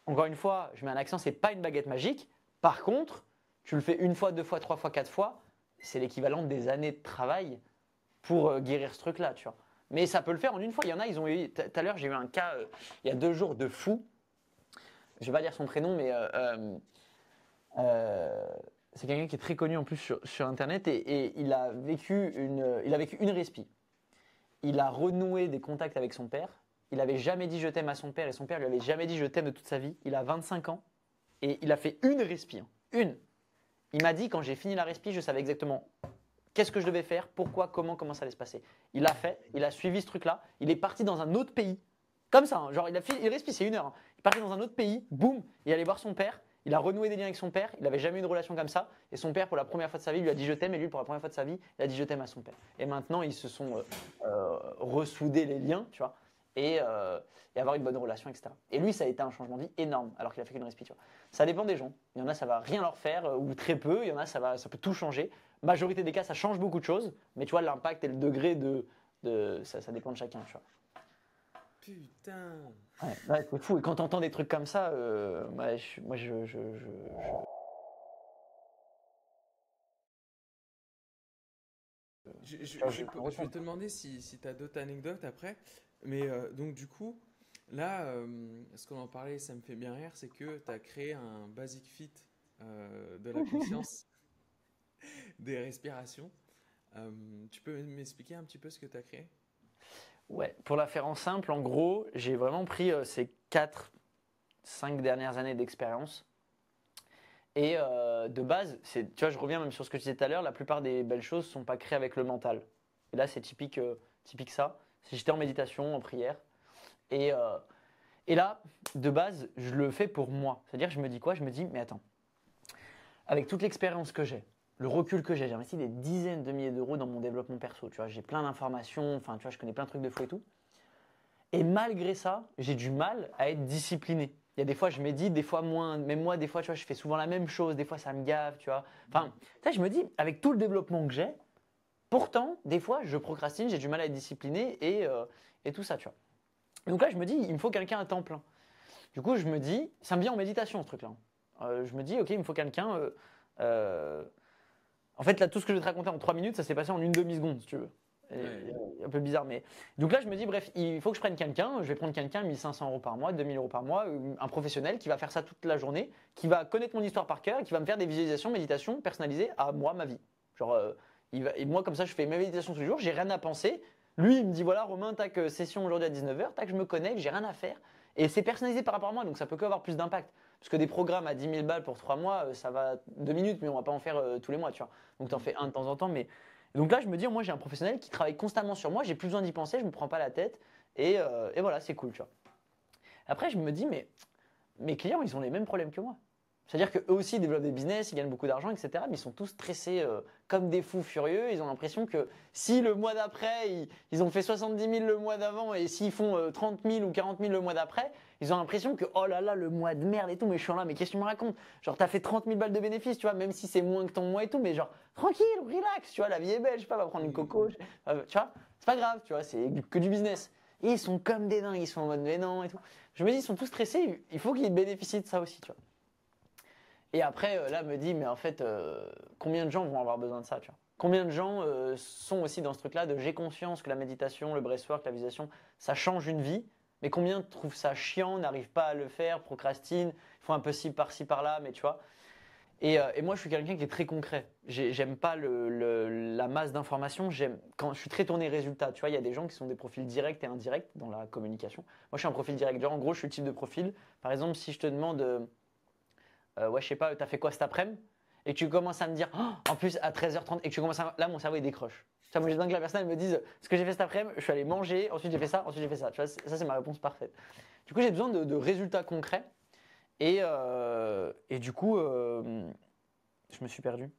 encore une fois, je mets un accent, c'est pas une baguette magique. Par contre, tu le fais une fois, deux fois, trois fois, quatre fois, c'est l'équivalent des années de travail pour guérir ce truc-là, tu vois. Mais ça peut le faire en une fois. Il y en a, ils ont eu. Tout à l'heure, j'ai eu un cas il y a 2 jours de fou. Je vais pas dire son prénom, mais euh, c'est quelqu'un qui est très connu en plus sur Internet et il a vécu une respi. Il a renoué des contacts avec son père. Il n'avait jamais dit je t'aime à son père et son père lui avait jamais dit je t'aime de toute sa vie. Il a 25 ans et il a fait une respi. Une. Il m'a dit quand j'ai fini la respi, je savais exactement qu'est-ce que je devais faire, pourquoi, comment ça allait se passer. Il l'a fait, il a suivi ce truc-là. Il est parti dans un autre pays. Comme ça, hein, genre il respi, c'est 1 heure. Hein. Il est parti dans un autre pays, boum, il allait voir son père. Il a renoué des liens avec son père, il n'avait jamais eu une relation comme ça. Et son père, pour la première fois de sa vie, lui a dit je t'aime. Et lui, pour la première fois de sa vie, il a dit je t'aime à son père. Et maintenant, ils se sont ressoudés les liens, tu vois, et avoir une bonne relation, etc. Et lui, ça a été un changement de vie énorme, alors qu'il a fait qu'une respi, tu vois. Ça dépend des gens. Il y en a, ça va rien leur faire, ou très peu. Il y en a, ça peut tout changer. Majorité des cas, ça change beaucoup de choses. Mais tu vois, l'impact et le degré Ça dépend de chacun, tu vois. Putain. Ouais, c'est fou. Et quand tu entends des trucs comme ça, moi, Je vais te demander si tu as d'autres anecdotes après. Mais donc, du coup, là, ce qu'on en parlait, ça me fait bien rire, c'est que tu as créé un Basic Fit de la conscience des respirations. Tu peux m'expliquer un petit peu ce que tu as créé? Ouais, pour la faire en simple, en gros, j'ai vraiment pris ces 4, 5 dernières années d'expérience. Et de base, tu vois, je reviens même sur ce que je disais tout à l'heure, la plupart des belles choses ne sont pas créées avec le mental. Et là, c'est typique ça. Si j'étais en méditation, en prière. Et, euh, et là, de base, je le fais pour moi. C'est-à-dire, je me dis quoi? Je me dis, mais attends, avec toute l'expérience que j'ai, le recul que j'ai investi des dizaines de milliers d'euros dans mon développement perso. Tu vois, j'ai plein d'informations, enfin, tu vois, je connais plein de trucs de fou et tout. Et malgré ça, j'ai du mal à être discipliné. Il y a des fois, je médite, des fois moins. Même moi, des fois, tu vois, je fais souvent la même chose. Des fois, ça me gave, tu vois. Enfin, tu sais, je me dis, avec tout le développement que j'ai, pourtant, des fois, je procrastine, j'ai du mal à être discipliné et tout ça, tu vois. Donc là, je me dis, il me faut quelqu'un à temps plein. Du coup, je me dis, ça me vient en méditation, ce truc-là. Je me dis, ok, il me faut quelqu'un. En fait, là, tout ce que je vais te raconter en 3 minutes, ça s'est passé en une demi-seconde, si tu veux. Ouais. Un peu bizarre, mais. Donc là, je me dis, bref, il faut que je prenne quelqu'un. Je vais prendre quelqu'un, 1500 euros par mois, 2000 euros par mois, un professionnel qui va faire ça toute la journée, qui va connaître mon histoire par cœur et qui va me faire des visualisations, méditations personnalisées à moi, ma vie. Genre, et moi, comme ça, je fais mes méditations tous les jours, j'ai rien à penser. Lui, il me dit, voilà, Romain, tac, session aujourd'hui à 19h, tac, je me connecte, j'ai rien à faire. Et c'est personnalisé par rapport à moi, donc ça peut que avoir plus d'impact. Parce que des programmes à 10 000 balles pour 3 mois, ça va 2 minutes, mais on va pas en faire tous les mois, tu vois. Donc tu en fais un de temps en temps. Mais donc là, je me dis, moi, j'ai un professionnel qui travaille constamment sur moi, j'ai plus besoin d'y penser, je me prends pas la tête. Et voilà, c'est cool, tu vois. Après, je me dis, mais mes clients, ils ont les mêmes problèmes que moi. C'est-à-dire qu'eux aussi ils développent des business, ils gagnent beaucoup d'argent, etc. Mais ils sont tous stressés comme des fous furieux. Ils ont l'impression que si le mois d'après, ils ont fait 70 000 le mois d'avant et s'ils font 30 000 ou 40 000 le mois d'après, ils ont l'impression que oh là là, le mois de merde et tout. Mais je suis là, mais qu'est-ce que tu me racontes? Genre, t'as fait 30 000 balles de bénéfices, tu vois, même si c'est moins que ton mois et tout. Mais genre, tranquille, relax, tu vois, la vie est belle, je sais pas, va prendre une coco, tu vois, c'est pas grave, tu vois, c'est que du business. Et ils sont comme des dingues, ils sont en mode mais non et tout. Je me dis, ils sont tous stressés, il faut qu'ils bénéficient de ça aussi, tu vois. Et après, là, me dit, mais en fait, combien de gens vont avoir besoin de ça, tu vois? Combien de gens sont aussi dans ce truc-là de j'ai conscience que la méditation, le breathwork, la visualisation, ça change une vie, mais combien trouvent ça chiant, n'arrivent pas à le faire, procrastinent, font un peu ci par-ci par-là, mais tu vois? Et moi, je suis quelqu'un qui est très concret. J'aime pas la masse d'informations. Quand je suis très tourné résultat. Tu vois, il y a des gens qui sont des profils directs et indirects dans la communication. Moi, je suis un profil direct. Genre, en gros, je suis le type de profil. Par exemple, si je te demande ouais, je sais pas, t'as fait quoi cet après-midi? Et que tu commences à me dire, oh, en plus à 13h30, et que tu commences à. Là, mon cerveau il décroche. Tu vois, moi j'ai besoin que la personne elle me dise ce que j'ai fait cet après-midi, je suis allé manger, ensuite j'ai fait ça, ensuite j'ai fait ça. Tu vois, ça c'est ma réponse parfaite. Du coup, j'ai besoin de résultats concrets. Et du coup, je me suis perdu.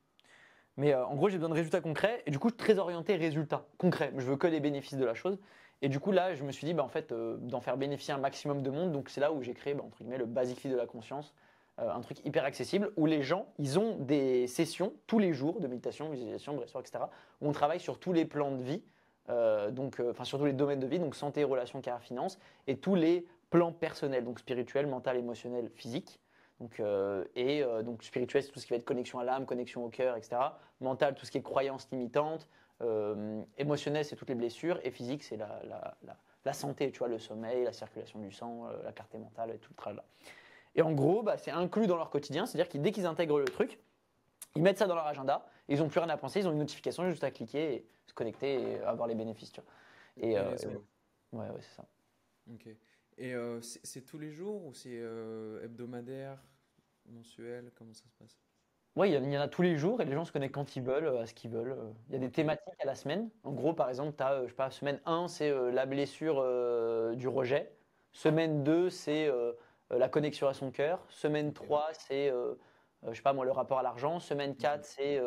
Mais en gros, j'ai besoin de résultats concrets. Et du coup, très orienté résultats concrets. Je veux que les bénéfices de la chose. Et du coup, là, je me suis dit, bah, en fait, d'en faire bénéficier un maximum de monde. Donc, c'est là où j'ai créé, bah, entre guillemets, le Basic Fit de la conscience. Un truc hyper accessible où les gens, ils ont des sessions tous les jours de méditation, visualisation, breathwork, etc. Où on travaille sur tous les plans de vie, enfin sur tous les domaines de vie, donc santé, relations, carrière, finance, et tous les plans personnels, donc spirituel, mental, émotionnel, physique. Donc spirituel, c'est tout ce qui va être connexion à l'âme, connexion au cœur, etc. Mental, tout ce qui est croyances limitantes. Émotionnel, c'est toutes les blessures. Et physique, c'est la santé, tu vois, le sommeil, la circulation du sang, la clarté mentale et tout le tralala. Et en gros, bah, c'est inclus dans leur quotidien, c'est-à-dire que dès qu'ils intègrent le truc, ils mettent ça dans leur agenda, ils n'ont plus rien à penser, ils ont une notification juste à cliquer et se connecter et avoir les bénéfices. Tu vois. Et let's go. Ouais, c'est ça. Ok. Et c'est tous les jours ou c'est hebdomadaire, mensuel? Comment ça se passe? Oui, il y en a tous les jours et les gens se connectent quand ils veulent, à ce qu'ils veulent. Il y a des Ok. thématiques à la semaine. En gros, par exemple, tu as, je sais pas, semaine 1, c'est la blessure du rejet. Semaine 2, c'est la connexion à son cœur. Semaine Ok. 3, c'est, je sais pas moi, le rapport à l'argent. Semaine Ok. 4, c'est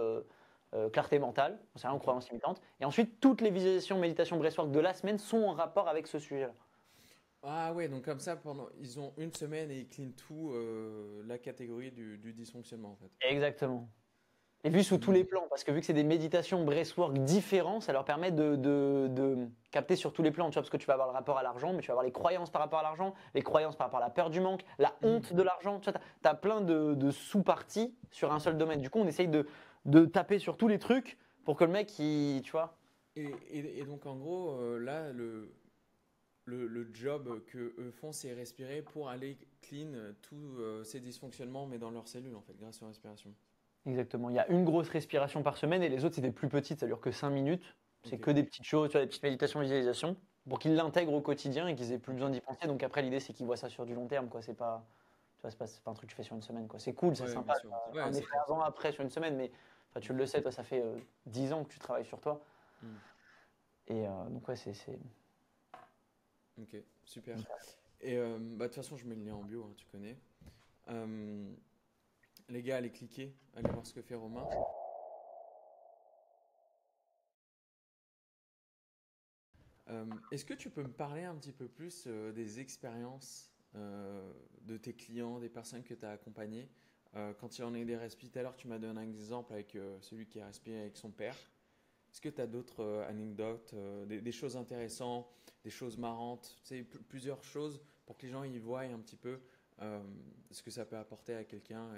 clarté mentale, c'est rien, Ok. croyance limitante. Et ensuite, toutes les visualisations, méditations, breathwork de la semaine sont en rapport avec ce sujet-là. Ah ouais, donc comme ça, ils ont une semaine et ils clean tout la catégorie du dysfonctionnement en fait. Exactement. Et vu sous tous les Hmm. plans, parce que vu que c'est des méditations breathwork différents, ça leur permet capter sur tous les plans, tu vois, parce que tu vas avoir le rapport à l'argent, mais tu vas avoir les croyances par rapport à l'argent, les croyances par rapport à la peur du manque, la honte de l'argent. Tu vois, tu as plein de sous-parties sur un seul domaine. Du coup, on essaye de taper sur tous les trucs pour que le mec, tu vois. Et donc, en gros, là, le job que eux font, c'est respirer pour aller clean tous ces dysfonctionnements, mais dans leurs cellules, en fait, grâce aux respirations. Exactement. Il y a une grosse respiration par semaine et les autres, c'est des plus petites, ça dure que 5 minutes. C'est Ok. que des petites choses, tu vois, des petites méditations, visualisations, pour qu'ils l'intègrent au quotidien et qu'ils aient plus besoin d'y penser. Donc après, l'idée, c'est qu'ils voient ça sur du long terme, quoi. C'est pas, tu vois, c'est pas un truc que tu fais sur une semaine, quoi. C'est cool, c'est Ouais, bien sympa, sûr. ça a Ouais, un c'est effet clair. avant, après sur une semaine, mais enfin, tu le sais, toi, ça fait 10 ans que tu travailles sur toi. Hmm. Et donc, ouais, c'est. Ok, super. Et bah, de toute façon, je mets le lien en bio, hein, tu connais. Euh, les gars, allez cliquer, allez voir ce que fait Romain. Est-ce que tu peux me parler un petit peu plus des expériences de tes clients, des personnes que tu as accompagnées quand il en est des respi? Tout à l'heure, tu m'as donné un exemple avec celui qui a respiré avec son père. Est-ce que tu as d'autres anecdotes, des choses intéressantes, des choses marrantes, tu sais, plusieurs choses pour que les gens y voient un petit peu ce que ça peut apporter à quelqu'un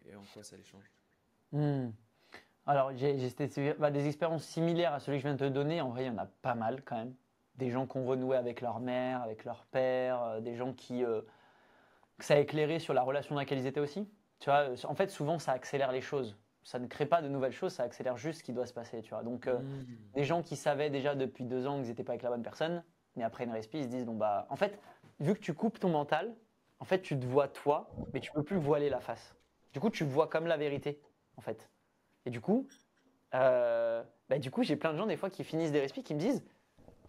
et en quoi ça les change? Hmm. Alors, des expériences similaires à celui que je viens de te donner. En vrai, il y en a pas mal quand même. Des gens qui ont renoué avec leur mère, avec leur père, des gens que ça a éclairé sur la relation dans laquelle ils étaient aussi. Tu vois, en fait, souvent, ça accélère les choses. Ça ne crée pas de nouvelles choses, ça accélère juste ce qui doit se passer. Tu vois. Donc, Hmm. des gens qui savaient déjà depuis 2 ans qu'ils n'étaient pas avec la bonne personne, mais après une respi, ils se disent, bon, bah, en fait, vu que tu coupes ton mental, en fait, tu te vois toi, mais tu peux plus voiler la face. Du coup, tu vois comme la vérité, en fait. Et du coup, j'ai plein de gens des fois qui finissent des respis qui me disent,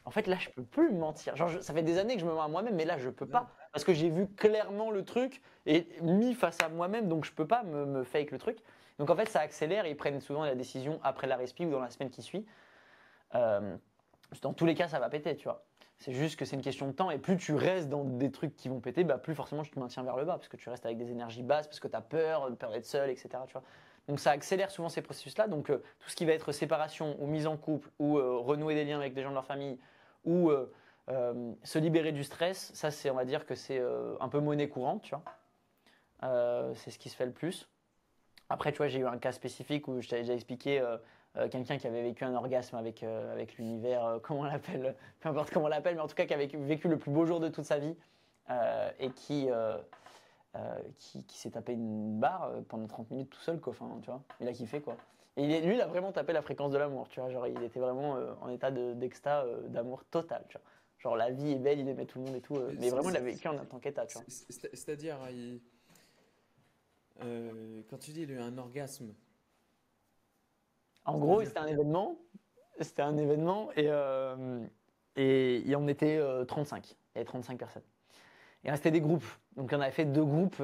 en fait, là, je peux plus me mentir. Genre, ça fait des années que je me mens à moi-même, mais là, je peux Ouais. pas parce que j'ai vu clairement le truc et mis face à moi-même, donc je peux pas me fake le truc. Donc en fait, ça accélère. Et ils prennent souvent la décision après la respi ou dans la semaine qui suit. Euh, dans tous les cas, ça va péter, tu vois. C'est juste que c'est une question de temps. Et plus tu restes dans des trucs qui vont péter, bah, plus forcément tu te maintiens vers le bas parce que tu restes avec des énergies basses, parce que tu as peur d'être seul, etc. Tu vois. Donc ça accélère souvent ces processus-là. Donc tout ce qui va être séparation ou mise en couple ou renouer des liens avec des gens de leur famille ou se libérer du stress, ça c'est, on va dire que c'est un peu monnaie courante, tu vois. C'est ce qui se fait le plus. Après, tu vois, j'ai eu un cas spécifique où je t'avais déjà expliqué quelqu'un qui avait vécu un orgasme avec l'univers, comment on l'appelle, peu importe comment on l'appelle, mais en tout cas qui avait vécu le plus beau jour de toute sa vie et qui s'est tapé une barre pendant 30 minutes tout seul, quoi. Enfin, tu vois, il a kiffé, quoi. Et lui, il a vraiment tapé la fréquence de l'amour, tu vois. Genre, il était vraiment en état d'extase, d'amour total, tu vois. Genre, la vie est belle, il aimait tout le monde et tout. Mais C'est- vraiment, il a c'est- vécu en tant qu'état, tu vois. C'est-à-dire, quand tu dis il a eu un orgasme, En gros, c'est-à-dire c'était un événement. C'était un événement et on était 35. Il y avait 35 personnes. Et là, c'était des groupes. Donc, on avait fait deux groupes.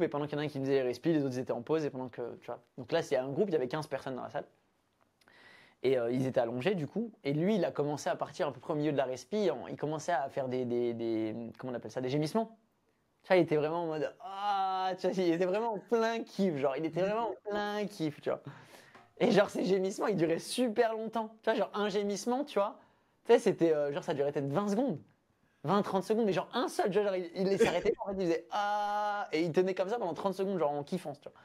Et pendant qu'il y en a un qui faisait les respis, les autres étaient en pause. Et pendant que, tu vois. Donc là, s'il y a un groupe, il y avait 15 personnes dans la salle. Et ils étaient allongés, du coup. Et lui, il a commencé à partir à peu près au milieu de la respi. Il commençait à faire comment on appelle ça, des gémissements. Tu vois, il était vraiment en mode, ah, tu vois, il était vraiment en plein kiff. Genre, il était vraiment en plein kiff, tu vois. Et genre, ces gémissements, ils duraient super longtemps. Tu vois, genre, un gémissement, tu vois. Tu sais, c'était, genre, ça durait peut-être 20 secondes. 20-30 secondes, mais genre un seul, tu vois, genre, il s'arrêtait, en fait, il faisait ah, et il tenait comme ça pendant 30 secondes, genre en kiffant, tu vois.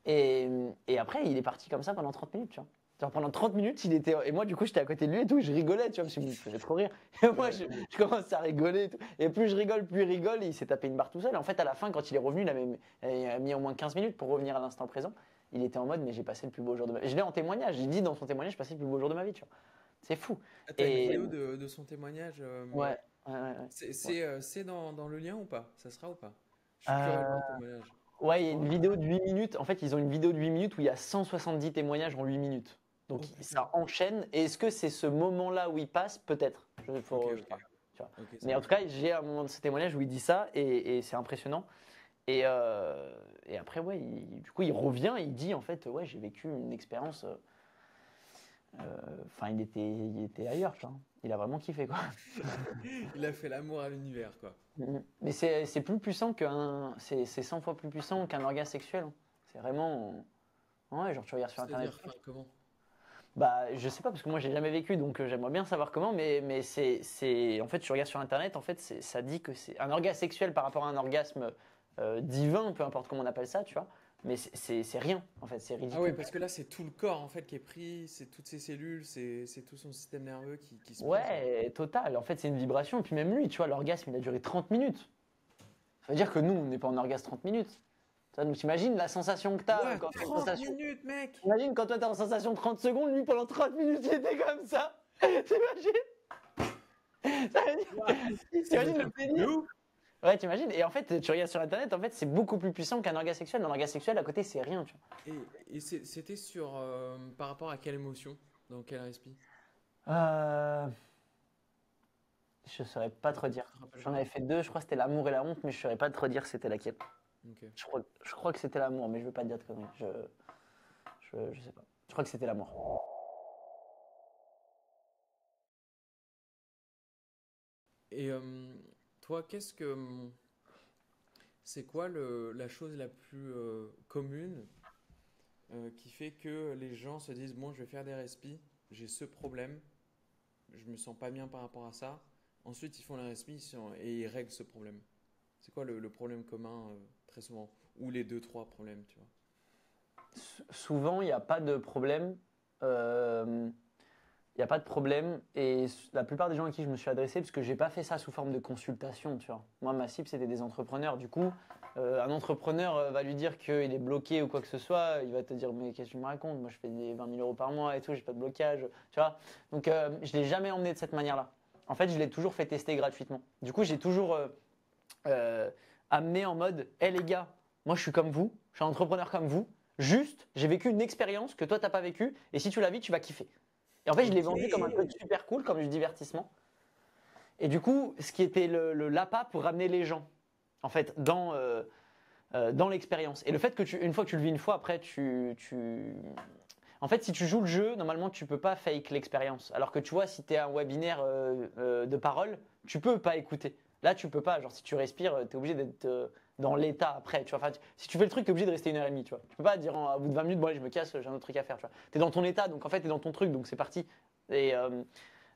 Et après, il est parti comme ça pendant 30 minutes, tu vois. Genre pendant 30 minutes, il était. Et moi, du coup, j'étais à côté de lui et tout, et je rigolais, tu vois, parce qu'il me faisait trop rire. Et moi, ouais, je commence à rigoler et tout. Et plus il rigole, et il s'est tapé une barre tout seul. Et en fait, à la fin, quand il est revenu, il a mis au moins 15 minutes pour revenir à l'instant présent. Il était en mode, mais j'ai passé le plus beau jour de ma vie. Je l'ai en témoignage, il dit dans son témoignage, j'ai passé le plus beau jour de ma vie, tu vois. C'est fou. ah, t'as une Et vidéo de son témoignage. ouais, ouais. C'est dans le lien ou pas? Ça sera ou pas? Je suis curieux de Euh, voir le témoignage. Ouais, il Tu y a une penses? vidéo de 8 minutes. En fait, ils ont une vidéo de 8 minutes où il y a 170 témoignages en 8 minutes. Donc Oh putain. ça enchaîne. Et est-ce que c'est ce moment-là où il passe? Peut-être. Ok, Je sais pas, ok. tu vois. Ok, ça Mais en tout marche. cas, j'ai un moment de ce témoignage où il dit ça et c'est impressionnant. Et après, ouais, du coup, il revient et il dit en fait, ouais, j'ai vécu une expérience. Enfin, il était ailleurs, tu vois. Il a vraiment kiffé, quoi. Il a fait l'amour à l'univers, quoi. Mais c'est plus puissant c'est 100 fois plus puissant qu'un organe sexuel, hein. C'est vraiment. Ouais, genre tu regardes sur internet. C'est-à-dire, enfin, comment? Bah, je sais pas parce que moi j'ai jamais vécu donc j'aimerais bien savoir comment mais en fait tu regardes sur internet en fait ça dit que c'est un orgasme sexuel par rapport à un orgasme divin, peu importe comment on appelle ça, tu vois, mais c'est rien en fait, c'est Ah ouais, ridicule. parce que là, c'est tout le corps en fait qui est pris, c'est toutes ses cellules, c'est tout son système nerveux qui se prend, quoi. Ouais, total, en fait c'est une vibration et puis même lui, tu vois, l'orgasme il a duré 30 minutes. Ça veut dire que nous on n'est pas en orgasme 30 minutes. Ça, donc t'imagines la sensation que t'as Quoi? quand t'as une 30 sensation. minutes, mec! Imagine quand toi t'es en sensation 30 secondes, lui pendant 30 minutes il était comme ça. T'imagines? Ouah, ça doit T'imagines être le un truc de délire? ouf! Ouais, t'imagines? Et en fait, tu regardes sur internet, en fait, c'est beaucoup plus puissant qu'un orgasme sexuel. Dans l'orgasme sexuel, à côté, c'est rien, tu Et c'était sur par rapport à quelle émotion? Dans quel respi? vois. Je saurais pas te redire. Tu te rappelles J'en pas? avais fait deux, je crois que c'était l'amour et la honte, mais je saurais pas te redire c'était laquelle. Ok. Je crois que c'était l'amour, mais je veux pas te dire de conneries. Je sais pas. Je crois que c'était l'amour. Et toi, c'est quoi la chose la plus commune qui fait que les gens se disent, bon, je vais faire des respis, j'ai ce problème, je me sens pas bien par rapport à ça. Ensuite, ils font les respis et ils règlent ce problème. C'est quoi le problème commun très souvent? Ou les deux, trois problèmes, tu vois? Souvent, il n'y a pas de problème. Euh, Il n'y a pas de problème. Et la plupart des gens à qui je me suis adressé, parce que j'ai pas fait ça sous forme de consultation, tu vois. Moi, ma cible, c'était des entrepreneurs. Du coup, un entrepreneur va lui dire qu'il est bloqué ou quoi que ce soit. Il va te dire, mais qu'est-ce que tu me racontes? Moi, je fais des 20 000 euros par mois et tout, j'ai pas de blocage, tu vois. Donc, je l'ai jamais emmené de cette manière-là. En fait, je l'ai toujours fait tester gratuitement. Du coup, j'ai toujours euh, amené en mode, hé les gars, moi, je suis comme vous, je suis un entrepreneur comme vous. Juste, j'ai vécu une expérience que toi, t'as pas vécue. Et si tu la vis, tu vas kiffer. Et en fait, je l'ai Ok. vendu comme un truc super cool, comme du divertissement. Et du coup, ce qui était le l'appât pour ramener les gens, en fait, dans l'expérience. Et le fait que une fois que tu le vis une fois, après, en fait, si tu joues le jeu, normalement, tu peux pas fake l'expérience. Alors que tu vois, si tu es un webinaire de parole, tu peux pas écouter. Là, tu peux pas. Genre, si tu respires, tu es obligé d'être dans l'état après. Tu vois. Enfin, si tu fais le truc, tu es obligé de rester 1 heure et demie. Tu vois. Tu peux pas dire à bout de 20 minutes, bon, allez, je me casse, j'ai un autre truc à faire. Tu es dans ton état, donc en fait, tu es dans ton truc, donc c'est parti. Et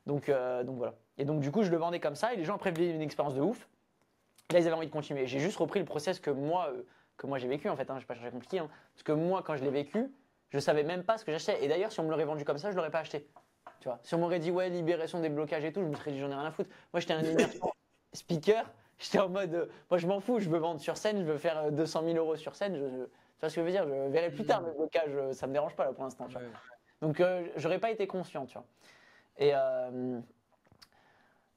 donc voilà. Et donc, du coup, je le vendais comme ça, et les gens après vivaient une expérience de ouf. Là, ils avaient envie de continuer. J'ai juste repris le process que moi j'ai vécu en fait. Hein. Je vais pas chercher compliqué. Hein. Parce que moi, quand je l'ai vécu, je savais même pas ce que j'achetais. Et d'ailleurs, si on me l'aurait vendu comme ça, je l'aurais pas acheté. Tu vois. Si on m'aurait dit ouais, libération des blocages et tout, je me serais dit j'en ai rien à foutre. Moi, j'étais un immersion speaker. J'étais en mode, moi, je m'en fous. Je veux vendre sur scène. Je veux faire 200 000 euros sur scène. Tu vois ce que je veux dire? Je verrai plus tard Hmm. mes blocages. Ça me dérange pas là pour l'instant. Tu vois. Ouais. Donc, j'aurais pas été conscient. Tu vois.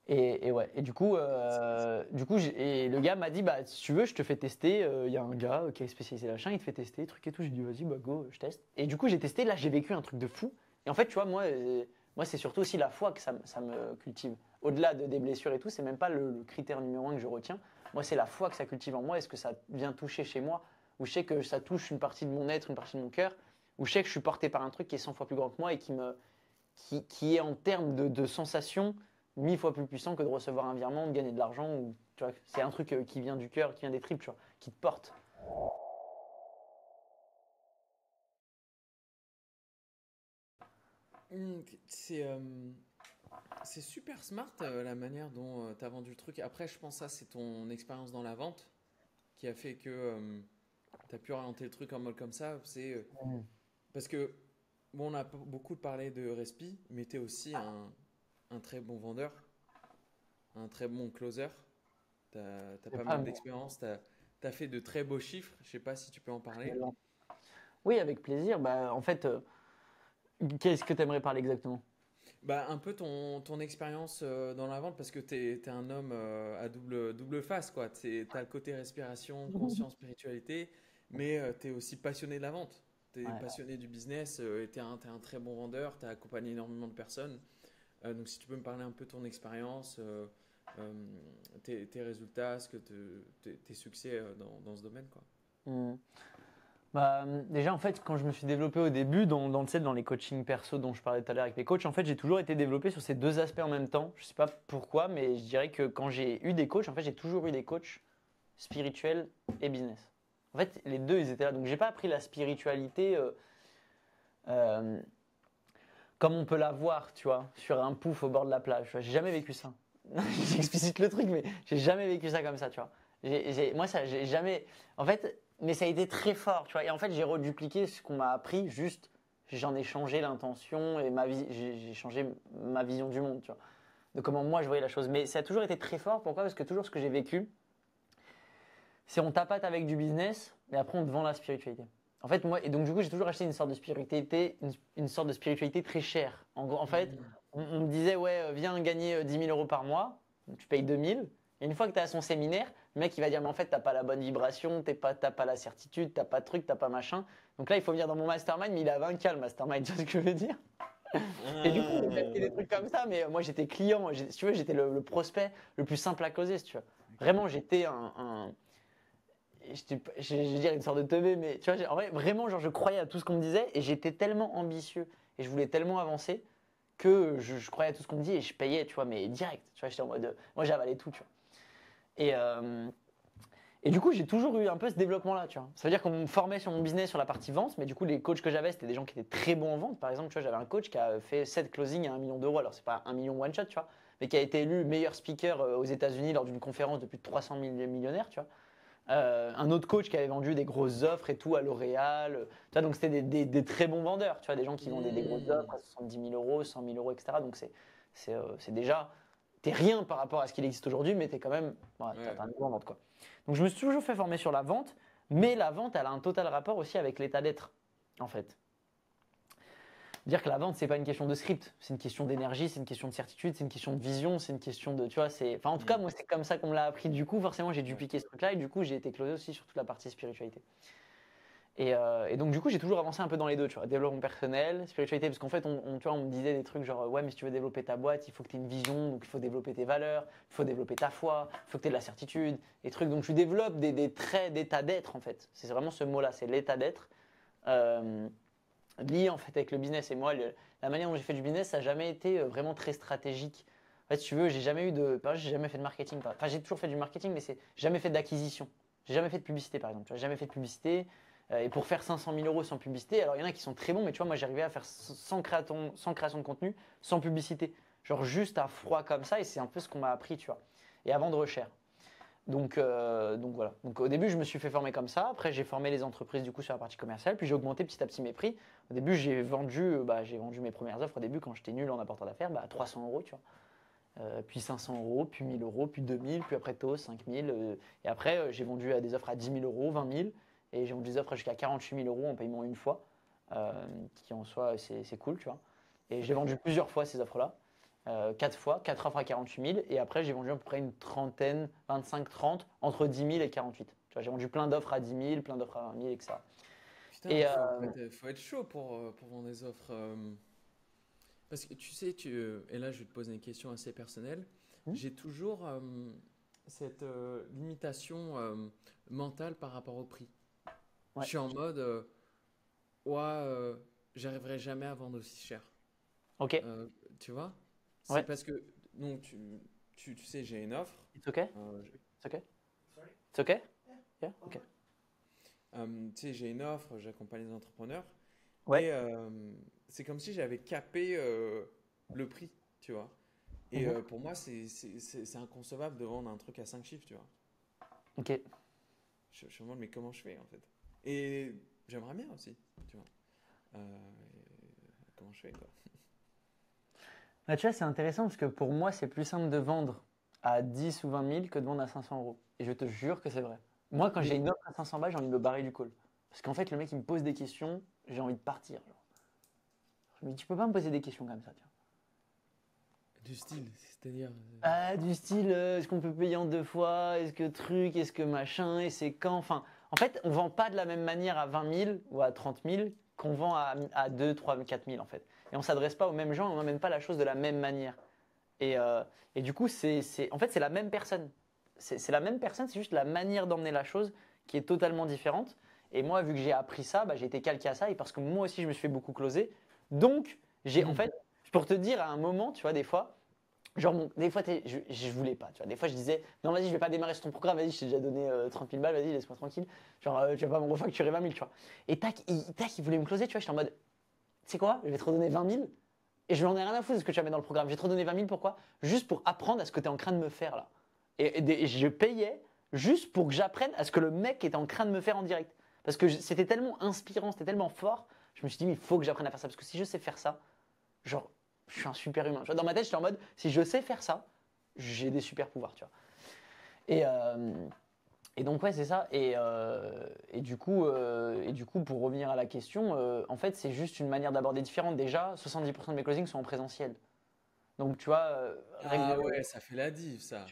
Et, et ouais. Et du coup, et le gars m'a dit, bah, si tu veux, je te fais tester. Il y a un gars qui est spécialisé machin, il te fait tester, truc et tout. J'ai dit, vas-y, bah, go, je teste. Et du coup, j'ai testé. Là, j'ai vécu un truc de fou. Et en fait, tu vois, moi c'est surtout aussi la foi que ça me cultive. Au-delà des blessures et tout, c'est même pas le critère numéro un que je retiens. Moi, c'est la foi que ça cultive en moi. Est-ce que ça vient toucher chez moi? Ou je sais que ça touche une partie de mon être, une partie de mon cœur? Ou je sais que je suis porté par un truc qui est 100 fois plus grand que moi et qui est en termes de sensations 1000 fois plus puissant que de recevoir un virement, de gagner de l'argent. Ou, tu vois, c'est un truc qui vient du cœur, qui vient des tripes, tu vois, qui te porte. Hmm, c'est super smart la manière dont tu as vendu le truc. Après, je pense que ça, c'est ton expérience dans la vente qui a fait que tu as pu orienter le truc en mode comme ça. Parce que, bon, on a beaucoup parlé de respi, mais tu es aussi un très bon vendeur, un très bon closer. Tu as C'est pas pas mal moi. d'expérience, tu as fait de très beaux chiffres. Je sais pas si tu peux en parler. Oui, avec plaisir. Bah, en fait, qu'est-ce que tu aimerais parler exactement? Bah, un peu ton expérience dans la vente, parce que tu es un homme à double face, quoi. Tu as le côté respiration, conscience, spiritualité, mais tu es aussi passionné de la vente. Tu es Ouais. passionné du business et t'es un très bon vendeur, tu as accompagné énormément de personnes. Donc si tu peux me parler un peu de ton expérience, euh, tes résultats, tes succès dans ce domaine, quoi. Hmm. Bah, déjà, en fait, quand je me suis développé au début, tu sais, dans les coachings perso dont je parlais tout à l'heure avec les coachs, en fait, j'ai toujours été développé sur ces deux aspects en même temps. Je sais pas pourquoi, mais je dirais que quand j'ai eu des coachs, en fait, j'ai toujours eu des coachs spirituels et business. En fait, les deux, ils étaient là. Donc, j'ai pas appris la spiritualité. Euh, comme on peut la voir, tu vois, sur un pouf au bord de la plage. Tu vois, j'ai jamais vécu ça. J'explicite le truc, mais j'ai jamais vécu ça comme ça, tu vois. Moi, ça, j'ai jamais. En fait, mais ça a été très fort, tu vois. Et en fait, j'ai redupliqué ce qu'on m'a appris, juste, j'en ai changé l'intention et j'ai changé ma vision du monde, tu vois, de comment moi je voyais la chose. Mais ça a toujours été très fort. Pourquoi? Parce que toujours ce que j'ai vécu, c'est on tapate avec du business, mais après on te vend la spiritualité. En fait, moi, et donc du coup, j'ai toujours acheté une sorte de spiritualité, une sorte de spiritualité très chère. En fait, on me disait, ouais, viens gagner 10 000 euros par mois, tu payes 2 000. Et une fois que tu es à son séminaire, le mec il va dire, mais en fait, tu n'as pas la bonne vibration, tu n'as pas la certitude, tu n'as pas de truc, tu n'as pas machin. Donc là, il faut venir dans mon mastermind, mais il a 20K le mastermind, tu vois ce que je veux dire? Et du coup, on a fait des trucs comme ça, mais moi j'étais client, si tu veux, j'étais le prospect le plus simple à closer, si tu veux. Vraiment, j'étais je vais dire une sorte de teubé, mais tu vois, en vrai, vraiment, genre, je croyais à tout ce qu'on me disait et j'étais tellement ambitieux et je voulais tellement avancer que je croyais à tout ce qu'on me dit et je payais, tu vois, mais direct. Tu vois, j'étais en mode, moi, j'avalais tout, tu vois. Et, euh, et du coup, j'ai toujours eu un peu ce développement-là, tu vois. Ça veut dire qu'on me formait sur mon business, sur la partie vente, mais du coup, les coachs que j'avais, c'était des gens qui étaient très bons en vente. Par exemple, tu vois, j'avais un coach qui a fait 7 closings à 1 million d'euros. Alors, c'est pas 1 million one shot, tu vois, mais qui a été élu meilleur speaker aux États-Unis lors d'une conférence de plus de 300 000 millionnaires, tu vois. Un autre coach qui avait vendu des grosses offres et tout à L'Oréal. Tu vois, donc c'était des très bons vendeurs, tu vois, des gens qui vendaient des grosses offres à 70 000 euros, 100 000 euros, etc. Donc c'est déjà, t'es rien par rapport à ce qu'il existe aujourd'hui, mais t'es quand même, ouais, t'as un niveau en vente, quoi. Donc je me suis toujours fait former sur la vente, mais la vente, elle a un total rapport aussi avec l'état d'être, en fait. Dire que la vente, c'est pas une question de script, c'est une question d'énergie, c'est une question de certitude, c'est une question de vision, c'est une question de, tu vois, enfin, en tout cas, moi, c'est comme ça qu'on me l'a appris. Du coup, forcément, j'ai dupliqué ce truc-là et du coup, j'ai été closé aussi sur toute la partie spiritualité. Et donc, du coup, j'ai toujours avancé un peu dans les deux, tu vois, développement personnel, spiritualité, parce qu'en fait, tu vois, on me disait des trucs genre, ouais, mais si tu veux développer ta boîte, il faut que tu aies une vision, donc il faut développer tes valeurs, il faut développer ta foi, il faut que tu aies de la certitude, des trucs. Donc, je développe des traits d'état d'être, en fait. C'est vraiment ce mot-là, c'est l'état d'être. Lié en fait avec le business. Et moi, la manière dont j'ai fait du business, ça n'a jamais été vraiment très stratégique. En fait, si tu veux, j'ai jamais eu de. Par exemple, j'ai jamais fait de marketing. Enfin, j'ai toujours fait du marketing, mais c'est jamais fait d'acquisition. J'ai jamais fait de publicité, par exemple. Tu vois, jamais fait de publicité. Et pour faire 500 000 euros sans publicité, alors il y en a qui sont très bons, mais tu vois, moi j'arrivais à faire sans création de contenu, sans publicité. Genre juste à froid comme ça, et c'est un peu ce qu'on m'a appris, tu vois. Et à vendre cher. Donc voilà. Donc au début, je me suis fait former comme ça. Après, j'ai formé les entreprises du coup sur la partie commerciale. Puis j'ai augmenté petit à petit mes prix. Au début, j'ai vendu mes premières offres. Au début, quand j'étais nul en apportant d'affaires, à 300 euros, tu vois. Puis 500 euros, puis 1000 euros, puis 2000, puis après TOS, 5000. Et après, j'ai vendu à des offres à 10 000 euros, 20 000. Et j'ai vendu des offres jusqu'à 48 000 euros en paiement une fois. Qui en soi, c'est cool, tu vois. Et j'ai vendu plusieurs fois ces offres-là. 4 fois, 4 offres à 48 000. Et après, j'ai vendu à peu près une trentaine, 25, 30, entre 10 000 et 48. Tu vois, j'ai vendu plein d'offres à 10 000, plein d'offres à 20 000, etc. Putain, Et faut être chaud pour vendre des offres. Parce que tu sais, et là je vais te poser une question assez personnelle. J'ai toujours cette limitation mentale par rapport au prix. ouais. Je suis en mode, ouais, j'arriverai jamais à vendre aussi cher. Ok. Euh, Tu vois? C'est Ouais. parce que, donc, tu sais, j'ai une offre. It's okay? euh, It's okay? It's okay? Yeah? Ok. tu sais, j'ai une offre, j'accompagne les entrepreneurs. Ouais. Et c'est comme si j'avais capé le prix, tu vois. Et Mhm. pour moi, c'est inconcevable de vendre un truc à 5 chiffres, tu vois. Ok. Je me demande, mais comment je fais en fait? Et j'aimerais bien aussi, tu vois. Comment je fais, quoi? Bah, tu vois, c'est intéressant parce que pour moi, c'est plus simple de vendre à 10 ou 20 000 que de vendre à 500 euros. Et je te jure que c'est vrai. Moi, quand j'ai Mais une offre à 500 balles, j'ai envie de me barrer du call. Parce qu'en fait, le mec, il me pose des questions, j'ai envie de partir. Genre. Je me dis, tu peux pas me poser des questions comme ça, tiens. du style, c'est-à-dire. Ah, du style, est-ce qu'on peut payer en 2 fois? Est-ce que truc? Est-ce que machin? Et c'est quand? Enfin, en fait, on vend pas de la même manière à 20 000 ou à 30 000 qu'on vend à 2, 3, 4 000 en fait. Et on s'adresse pas aux mêmes gens, on n'emmène pas la chose de la même manière. Et, euh, et du coup, en fait, c'est la même personne. C'est la même personne, c'est juste la manière d'emmener la chose qui est totalement différente. Et moi, vu que j'ai appris ça, j'ai été calqué à ça. Et parce que moi aussi, je me suis fait beaucoup closer. Donc, en fait, pour te dire, à un moment, tu vois, des fois, genre, des fois, je voulais pas. Tu vois, des fois, je disais, non, vas-y, je vais pas démarrer sur ton programme. Vas-y, je t'ai déjà donné 30 000 balles. Vas-y, laisse-moi tranquille. Genre, tu vas pas me refacturer 20 000, tu vois. Et tac, il voulait me closer, tu vois. J'étais en mode, tu sais quoi, je vais te redonner 20 000. Et je n'en ai rien à foutre de ce que tu vas mettre dans le programme. J'ai trop donné 20 000, pourquoi? Juste pour apprendre à ce que tu es en train de me faire là. Et je payais juste pour que j'apprenne à ce que le mec est en train de me faire en direct. Parce que c'était tellement inspirant, c'était tellement fort, je me suis dit, mais il faut que j'apprenne à faire ça. Parce que si je sais faire ça, genre, je suis un super humain. Tu vois, dans ma tête, j'étais en mode, si je sais faire ça, j'ai des super pouvoirs, tu vois. Et, euh, et donc, ouais, c'est ça. Et du coup, pour revenir à la question, en fait, c'est juste une manière d'aborder différente. Déjà, 70% de mes closings sont en présentiel. Donc, tu vois, Ah ouais, ça fait la diff, ça.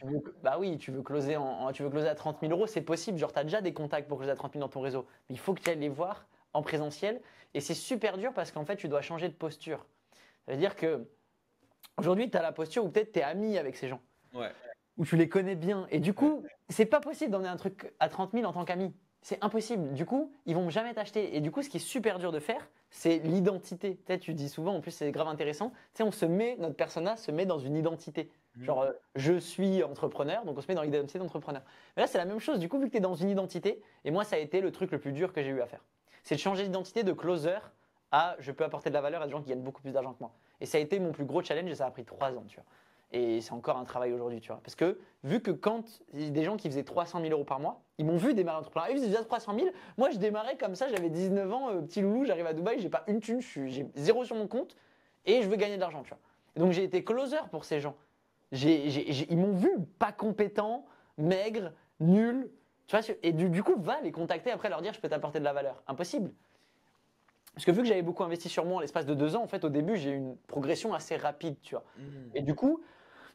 bah oui, tu veux closer à 30 000 euros, c'est possible. Genre, tu as déjà des contacts pour closer à 30 000 dans ton réseau. Mais il faut que tu ailles les voir en présentiel. Et c'est super dur parce qu'en fait, tu dois changer de posture. Ça veut dire que aujourd'hui, tu as la posture où peut-être tu es ami avec ces gens, Ouais, où tu les connais bien. Et du ouais. coup, c'est pas possible d'emmener un truc à 30 000 en tant qu'ami. C'est impossible. Du coup, ils vont jamais t'acheter. Et du coup, ce qui est super dur de faire, c'est l'identité. Tu sais, tu dis souvent, en plus, c'est grave intéressant. Tu sais, notre persona se met dans une identité. Mhm. Genre, je suis entrepreneur, donc on se met dans l'identité d'entrepreneur. Mais là, c'est la même chose. Du coup, vu que tu es dans une identité, et moi, ça a été le truc le plus dur que j'ai eu à faire. C'est de changer d'identité de closer à je peux apporter de la valeur à des gens qui gagnent beaucoup plus d'argent que moi. Et ça a été mon plus gros challenge et ça a pris 3 ans, tu vois. Et c'est encore un travail aujourd'hui, tu vois. Parce que vu que quand des gens qui faisaient 300 000 euros par mois, ils m'ont vu démarrer entrepreneur. Ils faisaient déjà 300 000. Moi, je démarrais comme ça, j'avais 19 ans, petit loulou, j'arrive à Dubaï, j'ai pas une thune, j'ai zéro sur mon compte et je veux gagner de l'argent, tu vois. Et donc j'ai été closer pour ces gens. Ils m'ont vu pas compétent, maigre, nul. Tu vois, et du coup, va les contacter après leur dire je peux t'apporter de la valeur. Impossible. Parce que vu que j'avais beaucoup investi sur moi en l'espace de 2 ans, en fait, au début, j'ai eu une progression assez rapide, tu vois. Mhm. Et du coup,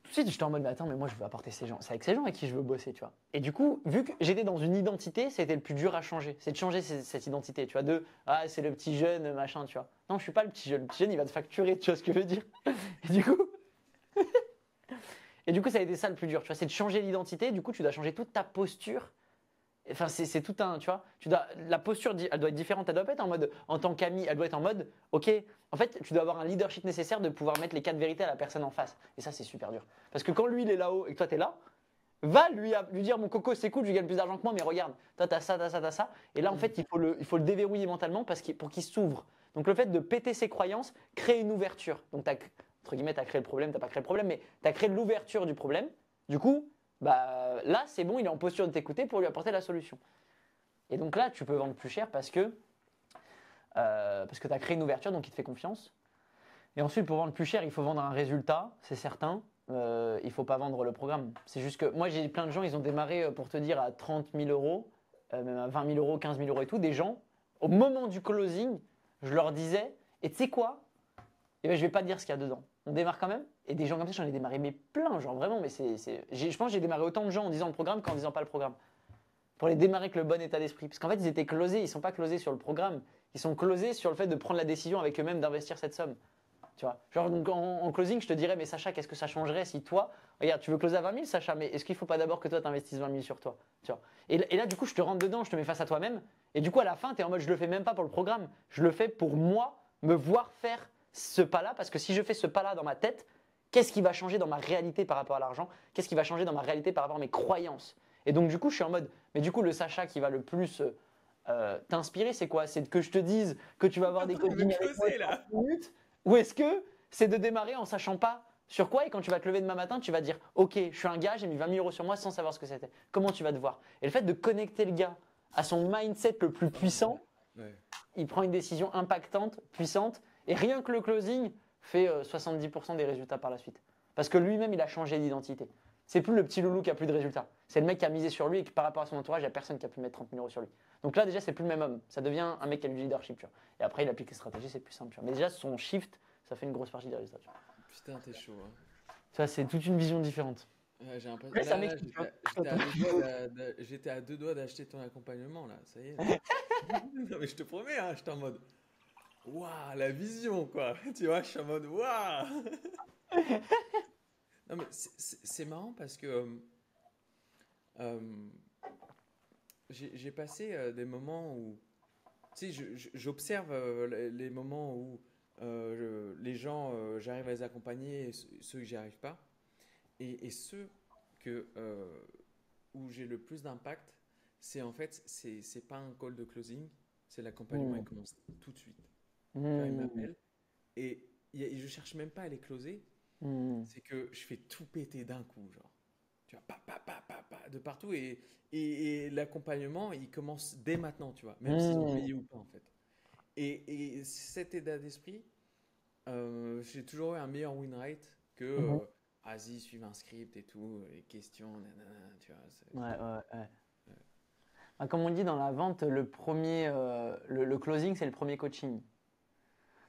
tout de suite, j'étais en mode, mais attends, mais moi, je veux apporter ces gens. C'est avec ces gens avec qui je veux bosser, tu vois. Et du coup, vu que j'étais dans une identité, c'était le plus dur à changer. C'est de changer cette identité, tu vois. Ah, c'est le petit jeune, machin, tu vois. Non, je suis pas le petit jeune. Le petit jeune, il va te facturer, tu vois ce que je veux dire. Et du coup, ça a été ça le plus dur, tu vois. C'est de changer l'identité. Du coup, tu dois changer toute ta posture. Enfin, c'est tout un, tu vois. La posture, elle doit être différente. Elle doit pas être en mode, en tant qu'ami, elle doit être en mode, ok. En fait, tu dois avoir un leadership nécessaire de pouvoir mettre les 4 vérités à la personne en face. Et ça, c'est super dur. Parce que quand lui, il est là-haut et que toi, tu es là, va lui dire, mon coco, c'est cool, je gagne plus d'argent que moi, mais regarde, toi, t'as ça, t'as ça, t'as ça. Et là, en Mhm. fait, il faut le déverrouiller mentalement pour qu'il s'ouvre. Donc, le fait de péter ses croyances crée une ouverture. Donc, entre guillemets, tu as créé le problème, tu n'as pas créé le problème, mais tu as créé l'ouverture du problème. Du coup, bah, là, c'est bon, il est en posture de t'écouter pour lui apporter la solution. Et donc là, tu peux vendre plus cher parce que tu as créé une ouverture, donc il te fait confiance. Et ensuite, pour vendre plus cher, il faut vendre un résultat, c'est certain. Il ne faut pas vendre le programme. C'est juste que moi, j'ai plein de gens, ils ont démarré, pour te dire, à 30 000 euros, même à 20 000 euros, 15 000 euros et tout. Des gens, au moment du closing, je leur disais, et tu sais quoi? Eh ben, je vais pas te dire ce qu'il y a dedans. On démarre quand même. Et des gens comme ça, j'en ai démarré, mais plein, genre vraiment. Mais je pense que j'ai démarré autant de gens en disant le programme qu'en disant pas le programme. Pour les démarrer avec le bon état d'esprit. Parce qu'en fait, ils étaient closés, ils ne sont pas closés sur le programme. Ils sont closés sur le fait de prendre la décision avec eux-mêmes d'investir cette somme. Tu vois, genre donc en closing, je te dirais, mais Sacha, qu'est-ce que ça changerait si toi, regarde, tu veux closer à 20 000, Sacha, mais est-ce qu'il ne faut pas d'abord que toi, tu investisses 20 000 sur toi, tu vois. Et là, du coup, je te rentre dedans, je te mets face à toi-même, et du coup, à la fin, tu es en mode, je le fais même pas pour le programme, je le fais pour moi, me voir faire ce pas-là, parce que si je fais ce pas-là dans ma tête, qu'est-ce qui va changer dans ma réalité par rapport à l'argent? Qu'est-ce qui va changer dans ma réalité par rapport à mes croyances? Et donc, du coup, je suis en mode, mais du coup, le Sacha qui va le plus t'inspirer, c'est quoi? C'est que je te dise que tu vas avoir des En train de me codings avec moi closer, de 30 là. minutes? Ou est-ce que c'est de démarrer en sachant pas sur quoi et quand tu vas te lever demain matin, tu vas dire ok, je suis un gars, j'ai mis 20 000 euros sur moi sans savoir ce que c'était. Comment tu vas te voir? Et le fait de connecter le gars à son mindset le plus puissant, Ouais. il prend une décision impactante, puissante, et rien que le closing fait 70% des résultats par la suite. Parce que lui-même, il a changé d'identité. C'est plus le petit loulou qui a plus de résultats. C'est le mec qui a misé sur lui et que par rapport à son entourage, il n'y a personne qui a pu mettre 30 000 euros sur lui. Donc là, déjà, c'est plus le même homme. Ça devient un mec qui a du leadership. Tu vois. Et après, il applique les stratégies, c'est plus simple. Tu vois. Mais déjà, son shift, ça fait une grosse partie des résultats. Tu vois. Putain, t'es chaud, hein. Ça, c'est toute une vision différente. Ouais, j'ai l'impression. Mais ça Là, m'explique. Tu vois. j'étais à 2 doigts d'acheter ton accompagnement, là. Ça y est. Non, mais je te promets, hein, j'étais en mode. Waouh, la vision, quoi. Tu vois, je suis en mode waouh. Non, mais c'est marrant parce que euh, j'ai passé des moments où. Tu sais, j'observe les moments où les gens, j'arrive à les accompagner et ceux que j'y arrive pas. Et ceux que, où j'ai le plus d'impact, c'est en fait, c'est pas un call de closing, c'est l'accompagnement, il Hmm. commence tout de suite. Tu vois, il Hmm. m'appelle et je cherche même pas à les closer. C'est que je fais tout péter d'un coup, genre. Tu vois, de partout. Et l'accompagnement, il commence dès maintenant, tu vois, même s'ils ont payé ou pas, en fait. Et cet état d'esprit, j'ai toujours eu un meilleur win rate que vas-y, suivre un script et tout, les questions, nanana, tu vois. Ouais. Ah, comme on dit dans la vente, le closing, c'est le premier coaching.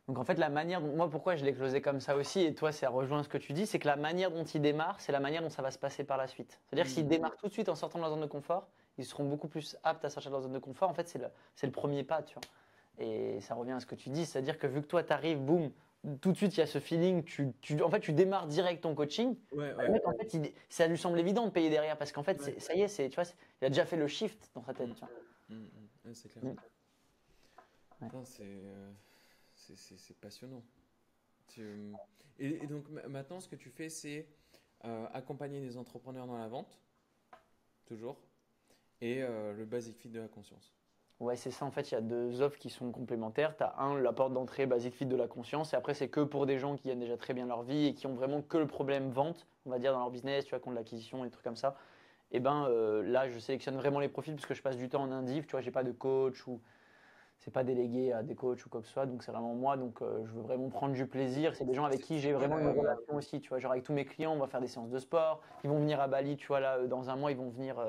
Donc en fait, la manière dont, moi pourquoi je l'ai closé comme ça aussi, et toi ça rejoint ce que tu dis, c'est que la manière dont ils démarrent, c'est la manière dont ça va se passer par la suite. C'est-à-dire que s'ils démarrent tout de suite en sortant de leur zone de confort, ils seront beaucoup plus aptes à sortir de leur zone de confort. En fait, c'est le premier pas, tu vois. Et ça revient à ce que tu dis, c'est-à-dire que vu que toi tu arrives, boum, tout de suite il y a ce feeling, en fait tu démarres direct ton coaching. Ouais, Le ouais. mec, en fait, ça lui semble évident de payer derrière parce qu'en fait, Ouais. ça y est, tu vois, il a déjà fait le shift dans sa tête. Mm. Tu vois. Ouais, c'est clair. Mm. Ouais. Putain, c'est passionnant. Et donc maintenant, ce que tu fais, c'est accompagner des entrepreneurs dans la vente, toujours, et le basic fit de la conscience. Ouais, c'est ça. En fait, il y a deux offres qui sont complémentaires. Tu as la porte d'entrée basique fit de la conscience. Et après, c'est que pour des gens qui gagnent déjà très bien leur vie et qui ont vraiment que le problème vente, on va dire, dans leur business, tu vois, qui ont de l'acquisition et des trucs comme ça. Et ben là, je sélectionne vraiment les profils parce que je passe du temps en indiv. Tu vois, j'ai pas de coach ou c'est pas délégué à des coachs ou quoi que ce soit. Donc, c'est vraiment moi. Donc, je veux vraiment prendre du plaisir. C'est des gens avec qui j'ai Quoi, vraiment une relation aussi. Tu vois, genre avec tous mes clients, on va faire des séances de sport. Ils vont venir à Bali, tu vois, là, dans un mois, ils vont venir.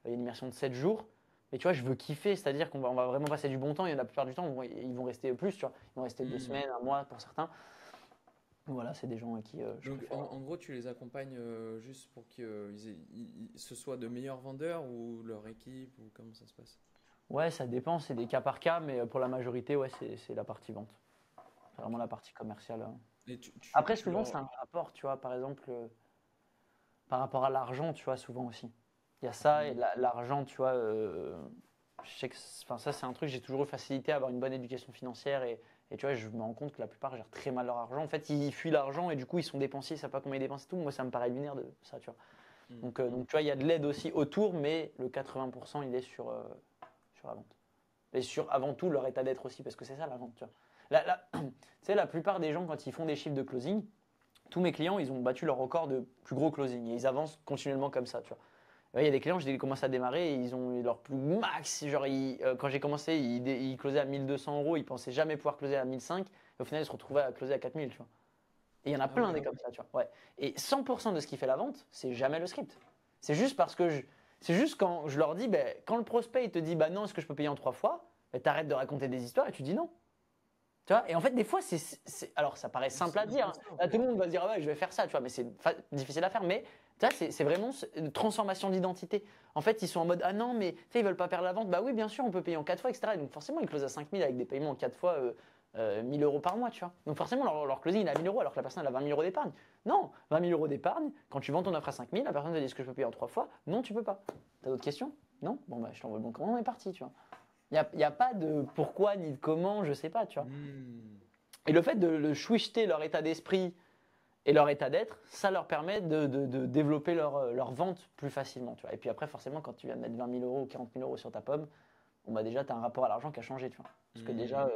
Il y a une immersion de 7 jours. Mais tu vois, je veux kiffer, c'est-à-dire qu'on va vraiment passer du bon temps et la plupart du temps, ils vont rester plus, tu vois. Ils vont rester 2 semaines, un mois pour certains. Voilà, c'est des gens avec qui je Donc, préfère. en gros, tu les accompagnes juste pour ce soient de meilleurs vendeurs ou leur équipe ou comment ça se passe? Ouais, ça dépend, c'est des cas par cas, mais pour la majorité, ouais, c'est la partie vente. C'est vraiment la partie commerciale. Et Après, tu souvent, leur... c'est un rapport, tu vois, par exemple, par rapport à l'argent, tu vois, souvent aussi. Il y a ça et Hmm. l'argent, tu vois, je sais que, enfin, ça, c'est un truc, j'ai toujours eu facilité à avoir une bonne éducation financière et tu vois, je me rends compte que la plupart gèrent très mal leur argent. En fait, ils fuient l'argent et du coup, ils sont dépensiers, ils ne savent pas combien ils dépensent et tout. Moi, ça me paraît lunaire de ça, tu vois. Hmm. Donc, tu vois, il y a de l'aide aussi autour, mais le 80%, il est sur la vente. Et sur, avant tout, leur état d'être aussi, parce que c'est ça la vente, tu vois. Tu sais, la plupart des gens, quand ils font des chiffres de closing, tous mes clients, ils ont battu leur record de plus gros closing et ils avancent continuellement comme ça, tu vois. Il y a des clients, j'ai commencé à démarrer et ils ont eu leur plus max. Genre, quand j'ai commencé, ils closaient à 1 200 euros. Ils pensaient jamais pouvoir closer à 1 500. Et au final, ils se retrouvaient à closer à 4 000, tu vois. Et il y en a Ah ouais. plein des comme ça, tu vois. Ouais. Et 100% de ce qui fait la vente, c'est jamais le script. C'est juste parce que c'est juste quand je leur dis, ben, quand le prospect il te dit, bah non, est-ce que je peux payer en 3 fois, ben, t'arrêtes de raconter des histoires et tu dis non. Tu vois, et en fait, des fois, alors ça paraît simple à dire, hein. Là, tout le monde va se dire, ah ouais, je vais faire ça, tu vois, mais c'est difficile à faire. Mais tu vois, c'est vraiment une transformation d'identité. En fait, ils sont en mode, ah non, mais tu sais, ils veulent pas perdre la vente. Bah oui, bien sûr, on peut payer en 4 fois, etc. Et donc forcément, ils closent à 5 000 avec des paiements en 4 fois 1 000 euros par mois, tu vois. Donc forcément, leur closing, il est à 1 000 euros alors que la personne, elle a 20 000 euros d'épargne. Non, 20 000 euros d'épargne, quand tu vends ton offre à 5 000, la personne te dit, est-ce que je peux payer en 3 fois? Non, tu peux pas. T'as d'autres questions? Non? Bon, bah, je t'envoie le bon commande, on est parti, tu vois. Il y a pas de pourquoi ni de comment, je sais pas, tu vois. Hmm. Et le fait de switcher leur état d'esprit et leur état d'être, ça leur permet de développer leur vente plus facilement. Tu vois. Et puis après, forcément, quand tu viens de mettre 20 000 euros ou 40 000 euros sur ta pomme, bon, bah déjà, tu as un rapport à l'argent qui a changé. Tu vois. Parce que déjà,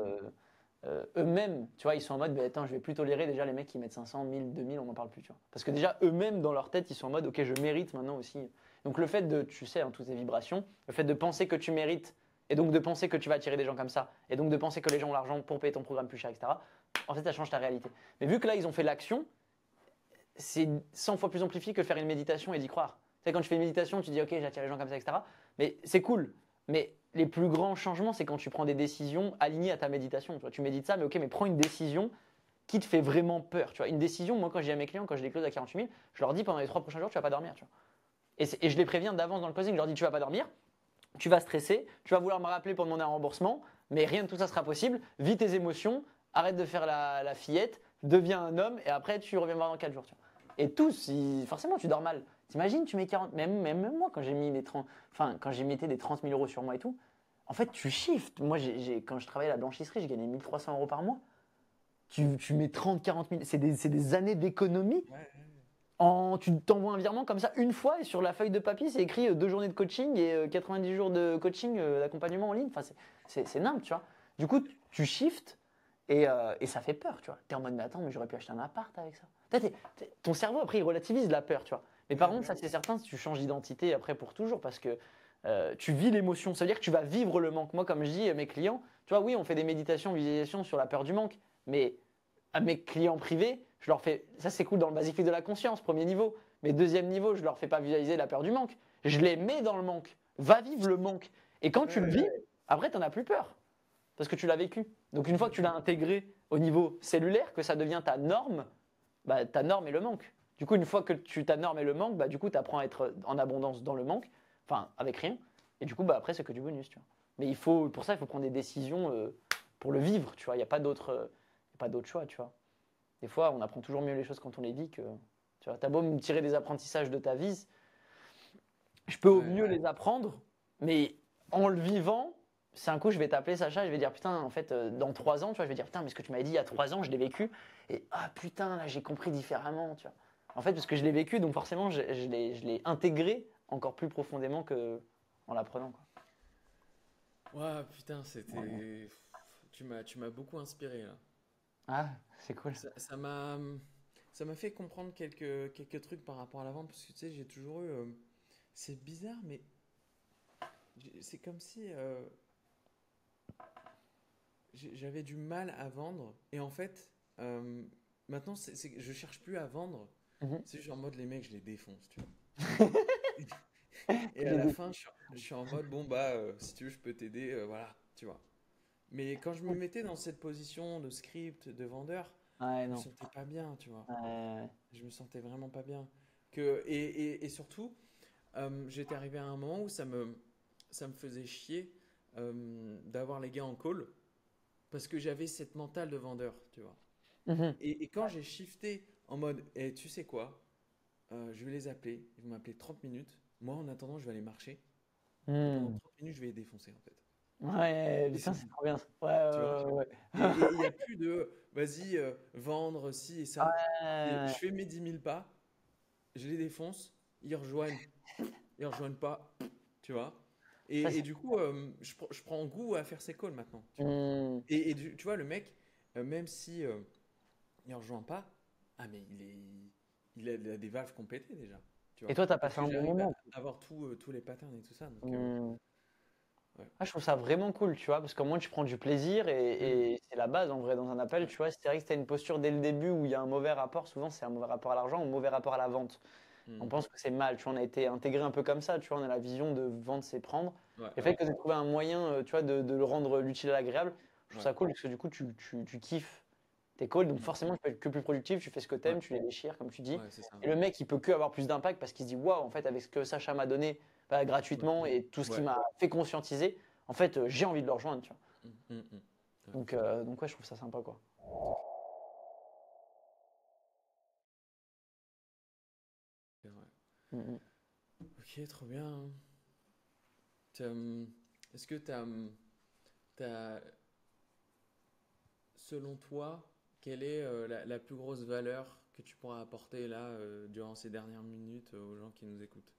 eux-mêmes, tu vois, ils sont en mode, bah, attends, je vais plus tolérer déjà les mecs qui mettent 500, 1000, 2000, on n'en parle plus. Tu vois. Parce que déjà, eux-mêmes, dans leur tête, ils sont en mode, ok, je mérite maintenant aussi. Donc le fait de, tu sais, hein, toutes ces vibrations, le fait de penser que tu mérites, et donc de penser que tu vas attirer des gens comme ça, et donc de penser que les gens ont l'argent pour payer ton programme plus cher, etc., en fait, ça change ta réalité. Mais vu que là, ils ont fait l'action, c'est 100 fois plus amplifié que de faire une méditation et d'y croire. Tu sais, quand tu fais une méditation, tu dis, ok, j'attire les gens comme ça, etc. Mais c'est cool. Mais les plus grands changements, c'est quand tu prends des décisions alignées à ta méditation. Tu vois, tu médites ça, mais ok, mais prends une décision qui te fait vraiment peur. Tu vois, une décision, moi, quand je dis à mes clients, quand je les close à 48 000, je leur dis pendant les 3 prochains jours, tu vas pas dormir. Tu vois. Et je les préviens d'avance dans le closing, je leur dis, tu vas pas dormir, tu vas stresser, tu vas vouloir me rappeler pour demander un remboursement, mais rien de tout ça sera possible. Vis tes émotions, arrête de faire la fillette, deviens un homme, et après, tu reviens me voir dans 4 jours. Tu vois. Et tous, forcément, tu dors mal. T'imagines, tu mets 40, même moi, quand j'ai mis quand j'ai mis des 30 000 euros sur moi et tout, en fait, tu shifts. Moi, quand je travaillais à la blanchisserie, je gagnais 1 300 euros par mois. Tu mets 30, 40 000, c'est des années d'économie. Ouais. Tu t'envoies un virement comme ça une fois et sur la feuille de papier, c'est écrit 2 journées de coaching et 90 jours de coaching, d'accompagnement en ligne. Enfin, c'est nimble, tu vois. Du coup, tu shifts Et ça fait peur, tu vois. Tu es en mode, mais attends, mais j'aurais pu acheter un appart avec ça. Ton cerveau, après, il relativise la peur, tu vois. Mais par contre, ça, c'est certain, si tu changes d'identité après pour toujours, parce que tu vis l'émotion. Ça veut dire que tu vas vivre le manque. Moi, comme je dis à mes clients, tu vois, oui, on fait des méditations, visualisations sur la peur du manque, mais à mes clients privés, je leur fais, ça c'est cool dans le basic fit de la conscience, premier niveau. Mais deuxième niveau, je leur fais pas visualiser la peur du manque. Je les mets dans le manque. Va vivre le manque. Et quand tu le vis, après, tu n'en as plus peur. Parce que tu l'as vécu. Donc une fois que tu l'as intégré au niveau cellulaire, que ça devient ta norme, bah, ta norme est le manque. Du coup, une fois que ta norme est le manque, bah, du coup, tu apprends à être en abondance dans le manque, enfin, avec rien. Et du coup, bah, après, c'est que du bonus, tu vois. Mais pour ça, il faut prendre des décisions pour le vivre, tu vois. Il n'y a pas d'autre choix, tu vois. Des fois, on apprend toujours mieux les choses quand on les vit que, tu vois. T'as beau me tirer des apprentissages de ta vie, je peux au mieux les apprendre, mais en le vivant, c'est un coup, je vais t'appeler Sacha et je vais dire putain, en fait, dans 3 ans, tu vois, je vais dire putain, mais ce que tu m'avais dit il y a 3 ans, je l'ai vécu. Et ah putain, là, j'ai compris différemment, tu vois. En fait, parce que je l'ai vécu, donc forcément, je l'ai intégré encore plus profondément qu'en l'apprenant, quoi. Ouais, putain, c'était. Tu m'as beaucoup inspiré là. Ah, c'est cool. Ça m'a fait comprendre quelques trucs par rapport à la vente parce que tu sais, j'ai toujours eu. C'est bizarre, mais c'est comme si j'avais du mal à vendre. Et en fait, maintenant, je cherche plus à vendre. Mhm. C'est genre en mode les mecs, je les défonce, tu vois. Et Je à l'ai la dit. fin, je suis en mode bon, bah, si tu veux, je peux t'aider, voilà, tu vois. Mais quand je me mettais dans cette position de script, de vendeur, Ouais, je me non. sentais pas bien, tu vois. Ouais. Je me sentais vraiment pas bien. Et surtout, j'étais arrivé à un moment où ça me faisait chier d'avoir les gars en call parce que j'avais cette mentale de vendeur, tu vois. Mhm. Et quand j'ai shifté en mode, eh, tu sais quoi, je vais les appeler, ils vont m'appeler 30 minutes. Moi, en attendant, je vais aller marcher. Et pendant Hmm. 30 minutes, je vais les défoncer, en fait. Ouais, Et putain, c'est c'est tout, trop bien. Ouais, tu vois. ouais, ouais. Et il n'y a plus de, vas-y, vendre ci et ça. C'est, Ouais. je fais mes 10 000 pas, je les défonce, ils rejoignent. Ils rejoignent pas, tu vois. Ça, Et c'est. du coup, je prends goût à faire ces calls maintenant, tu vois. Hmm. Tu vois, le mec, même si il rejoint pas, ah mais il a des valves complétées déjà, tu Et vois. toi, t'as Parce passé que un bon j'arrive à moment. avoir tous les patterns et tout ça, donc Hmm. ouais. Ah, je trouve ça vraiment cool, tu vois, parce qu'au moins tu prends du plaisir Mm. et c'est la base en vrai dans un appel, Ouais. tu vois. C'est vrai que si tu as une posture dès le début où il y a un mauvais rapport, souvent c'est un mauvais rapport à l'argent ou un mauvais rapport à la vente. On Mm. pense que c'est mal, tu vois, on a été intégré un peu comme ça, tu vois, on a la vision de vendre, c'est prendre. Ouais, Et le ouais, fait que tu aies trouvé un moyen, tu vois, de le rendre l'utile à l'agréable, je trouve ouais. ça cool parce que du coup tu kiffes tes calls, donc Mm. forcément tu peux être que plus productif, tu fais ce que Ouais, t'aimes, tu les déchires, comme tu dis. ouais, c'est ça. Et le mec, il peut que avoir plus d'impact parce qu'il se dit, waouh, en fait, avec ce que Sacha m'a donné bah, Ouais, gratuitement et tout ce qui ouais. m'a fait conscientiser, en fait, j'ai envie de le rejoindre, tu vois. Mm, mm, mm. Ouais, Donc ouais, je trouve ça sympa, quoi. c'est vrai. Mm, mm. Ok, trop bien. Est-ce que t'as, selon toi, quelle est la plus grosse valeur que tu pourras apporter là durant ces dernières minutes aux gens qui nous écoutent?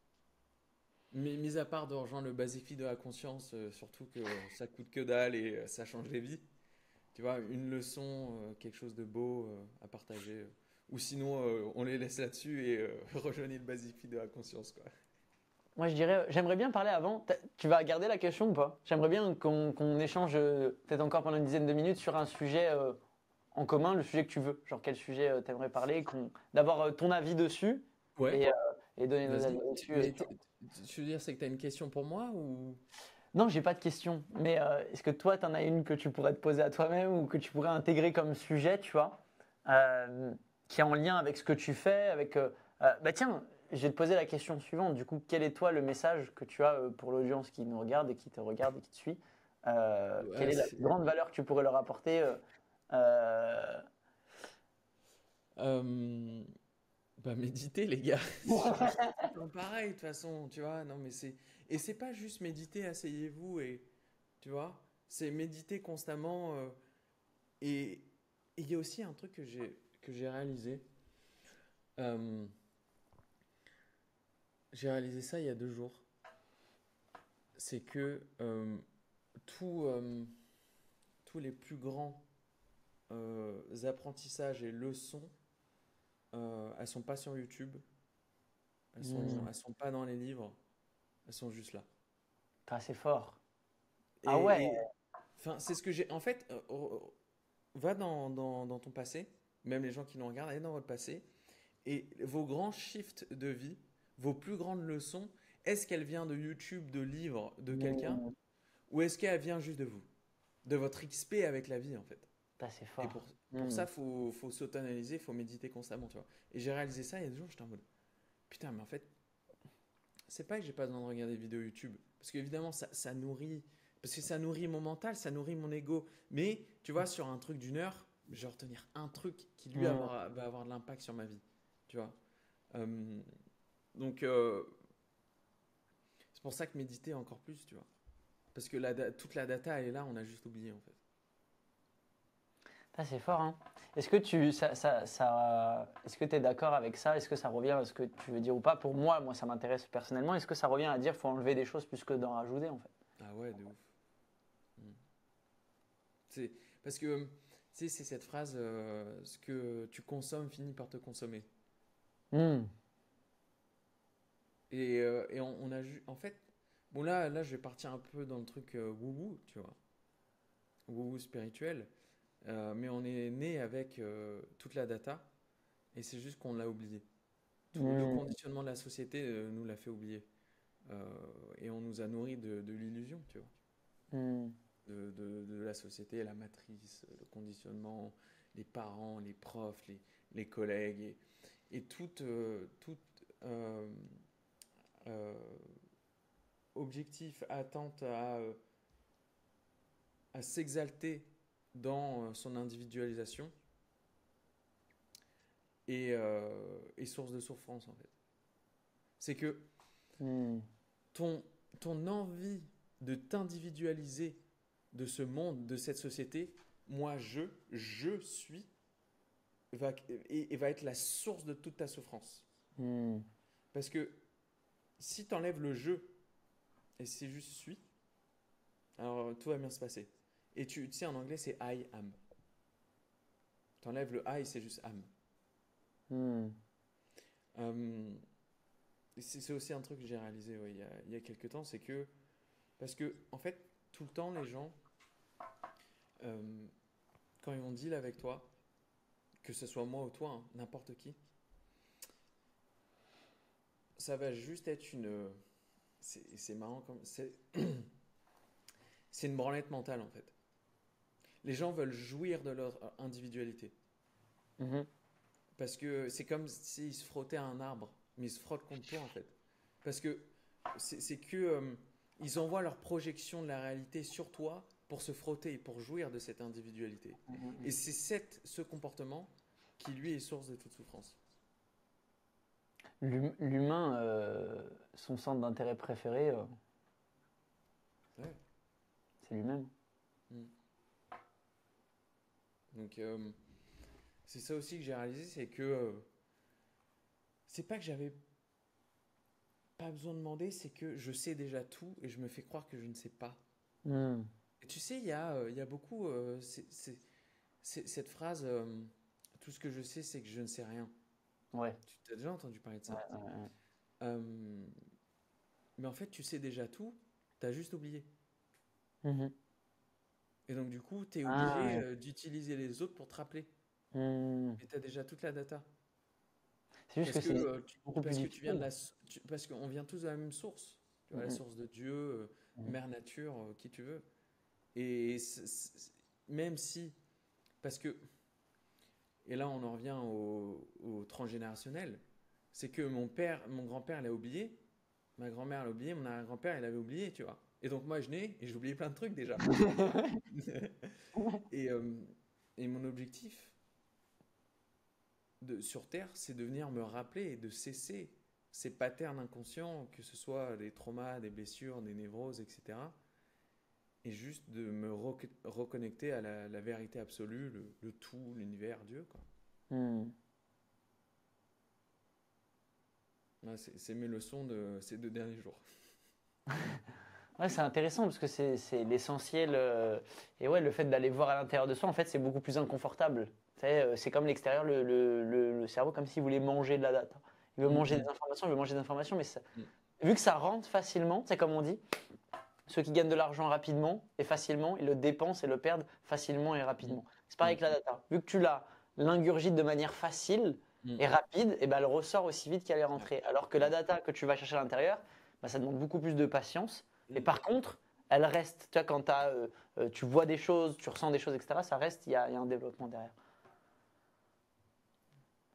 Mis à part de rejoindre le basic fit de la conscience, surtout que ça coûte que dalle et ça change les vies. Tu vois, une leçon, quelque chose de beau à partager. Ou sinon, on les laisse là-dessus et rejoignez le basic fit de la conscience, quoi. Moi, je dirais, j'aimerais bien parler avant. Tu vas garder la question ou pas? J'aimerais bien qu'on échange peut-être encore pendant une dizaine de minutes sur un sujet en commun, le sujet que tu veux. Genre quel sujet t'aimerais parler, d'avoir ton avis dessus Ouais, et, euh, et donner nos avis vas-y. dessus. Mais tu veux dire, c'est que tu as une question pour moi ou... Non, j'ai pas de question. Mais est-ce que toi, tu en as une que tu pourrais te poser à toi-même ou que tu pourrais intégrer comme sujet, tu vois, euh, qui est en lien avec ce que tu fais, bah tiens, je vais te poser la question suivante. Du coup, quel est toi le message que tu as pour l'audience qui nous regarde et qui te regarde et qui te suit? Quelle Ouais, est la plus grande valeur que tu pourrais leur apporter euh, Euh, Bah méditer les gars, c'est tout le temps pareil de toute façon, tu vois. Non mais et c'est pas juste méditer, asseyez-vous et tu vois, c'est méditer constamment et et il y a aussi un truc que j'ai réalisé. Euh, j'ai réalisé ça il y a 2 jours. C'est que tous les plus grands apprentissages et leçons, elles sont pas sur YouTube, Hmm. elles sont pas dans les livres, elles sont juste là. Ah, c'est fort. Ah ouais. Et enfin, c'est ce que j'ai. En fait, va dans ton passé, même les gens qui nous regardent, allez dans votre passé, et vos grands shifts de vie, vos plus grandes leçons, est-ce qu'elle vient de YouTube, de livres, de quelqu'un, Hmm. ou est-ce qu'elle vient juste de vous, de votre XP avec la vie en fait? Ah, c'est Et fort. pour Hmm. ça, faut s'auto-analyser, faut méditer constamment, tu vois. Et j'ai réalisé ça il y a 2 jours, j'étais en mode, putain, mais en fait, c'est pas que j'ai pas besoin de regarder des vidéos YouTube, parce qu'évidemment, ça nourrit, parce que ça nourrit mon mental, ça nourrit mon ego. Mais tu vois, sur un truc d'1 heure, je vais retenir un truc qui lui Hmm. va avoir de l'impact sur ma vie, tu vois. Euh, donc, c'est pour ça que méditer encore plus, tu vois. Parce que toute la data, elle est là, on a juste oublié en fait. Ah, c'est fort, hein. Est-ce que est-ce que tu es d'accord avec ça? Est-ce que ça revient à ce que tu veux dire ou pas? Pour moi, ça m'intéresse personnellement. Est-ce que ça revient à dire qu'il faut enlever des choses plus que d'en rajouter, en fait? Ah ouais, de ouf. Mm. C'est parce que, tu sais, c'est cette phrase, ce que tu consommes finit par te consommer. Hmm. Et on a en fait, bon là, je vais partir un peu dans le truc woo-woo, tu vois, woo-woo spirituel. Mais on est né avec toute la data et c'est juste qu'on l'a oublié. Tout le Hmm. conditionnement de la société nous l'a fait oublier. Euh, et on nous a nourri de l'illusion, tu vois, Hmm. de la société, la matrice, le conditionnement, les parents, les profs, les collègues et toute euh, objectif, attente à s'exalter dans son individualisation et source de souffrance en fait. C'est que Hmm. ton, ton envie de t'individualiser de ce monde, de cette société, moi je suis, et va être la source de toute ta souffrance. Hmm. Parce que si tu enlèves le je et c'est juste suis, alors tout va bien se passer. Et tu sais, en anglais, c'est I am. Tu enlèves le I, c'est juste am. Hmm. Euh, c'est aussi un truc que j'ai réalisé ouais, il y a quelques temps, c'est que, parce que, en fait, tout le temps, les gens, euh, quand ils vont deal avec toi, que ce soit moi ou toi, hein, n'importe qui, ça va juste être une. C'est marrant comme. C'est une branlette mentale, en fait. Les gens veulent jouir de leur individualité. Mhm. Parce que c'est comme s'ils se frottaient à un arbre, mais ils se frottent contre toi, en fait. Parce que c'est que. Ils envoient leur projection de la réalité sur toi pour se frotter et pour jouir de cette individualité. Et c'est ce comportement qui, lui, est source de toute souffrance. L'humain, son centre d'intérêt préféré, Ouais. c'est lui-même. Mm. Donc, c'est ça aussi que j'ai réalisé, c'est que c'est pas que j'avais pas besoin de demander, c'est que je sais déjà tout et je me fais croire que je ne sais pas. Hmm. Et tu sais, il y a beaucoup cette phrase tout ce que je sais, c'est que je ne sais rien. Ouais. Tu as déjà entendu parler de Ouais, ça? ouais, ouais. Euh, mais en fait, tu sais déjà tout, tu as juste oublié. Mhm. Et donc, du coup, tu es Ah, obligé ouais. d'utiliser les autres pour te rappeler. Hmm. Et tu as déjà toute la data. C'est juste que c'est beaucoup plus Parce que tu viens de difficile. parce qu'on vient tous de la même source. Tu vois, la Mhm. source de Dieu, Mhm. mère nature, qui tu veux. Et même si, parce que, et là on en revient au transgénérationnel, c'est que mon grand-père l'a oublié, ma grand-mère l'a oublié, mon arrière-grand-père il avait oublié, tu vois. Et donc moi je nais et j'ai oublié plein de trucs déjà. Et, et mon objectif sur Terre, c'est de venir me rappeler et de cesser ces patterns inconscients, que ce soit des traumas, des blessures, des névroses, etc. Et juste de me reconnecter à la vérité absolue, le tout, l'univers, Dieu, quoi. Hmm. Ouais, c'est mes leçons de ces 2 derniers jours. Ouais, c'est intéressant parce que c'est l'essentiel. Et ouais, le fait d'aller voir à l'intérieur de soi, en fait, c'est beaucoup plus inconfortable. Tu sais, c'est comme l'extérieur, le cerveau, comme s'il voulait manger de la data. Il veut Mm, manger des mm, informations, il veut manger des informations, mais mm, vu que ça rentre facilement, c'est comme on dit, ceux qui gagnent de l'argent rapidement et facilement, ils le dépensent et le perdent facilement et mm, rapidement. C'est pareil mm, avec la data. Vu que tu l'ingurgites de manière facile mm. et rapide, et ben elle ressort aussi vite qu'elle est Ouais, rentrée. Alors que la ouais. data que tu vas chercher à l'intérieur, ben, ça demande beaucoup plus de patience. Et Mm, par contre, elle reste. Tu vois, quand tu vois des choses, tu ressens des choses, etc., ça reste, il y a un développement derrière.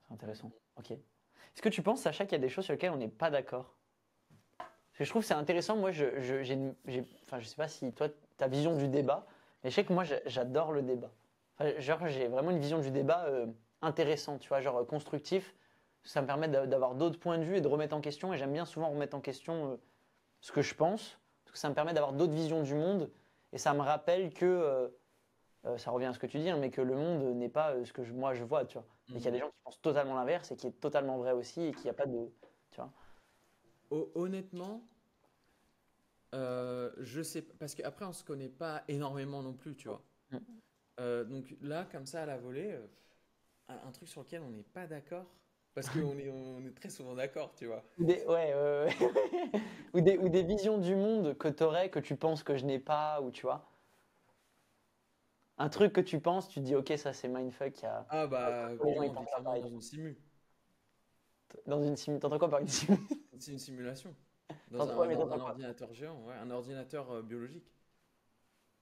C'est intéressant. Ok. Est-ce que tu penses, Sacha, qu'il y a des choses sur lesquelles on n'est pas d'accord? Parce que je trouve que c'est intéressant. Moi, enfin, je sais pas si toi, ta vision du débat, mais je sais que moi, j'adore le débat. Enfin, genre, j'ai vraiment une vision du débat intéressante, tu vois, genre constructif. Ça me permet d'avoir d'autres points de vue et de remettre en question. Et j'aime bien souvent remettre en question ce que je pense, parce que ça me permet d'avoir d'autres visions du monde. Et ça me rappelle que, ça revient à ce que tu dis, hein, mais que le monde n'est pas ce que moi je vois, tu vois. Et qu'il y a mm. des gens qui pensent totalement l'inverse et qui est totalement vrai aussi et qu'il n'y a pas de. Tu vois. Honnêtement, je sais pas, parce qu'après on se connaît pas énormément non plus, tu vois. Mm. Donc là, comme ça à la volée, un truc sur lequel on n'est pas d'accord, parce qu'on est très souvent d'accord, tu vois. Ouais, ou des visions du monde que tu aurais, que tu penses que je n'ai pas, ou tu vois. Un truc que tu penses, tu dis, ok, ça c'est mindfuck. Ah bah Les pour gens moi ils on vit pensent pas clairement pareil. dans une simu. Dans une sim, t'entends quoi par une sim? C'est une simulation. Dans Ouais, mais un t'entends quoi? ordinateur géant, ouais, un ordinateur biologique.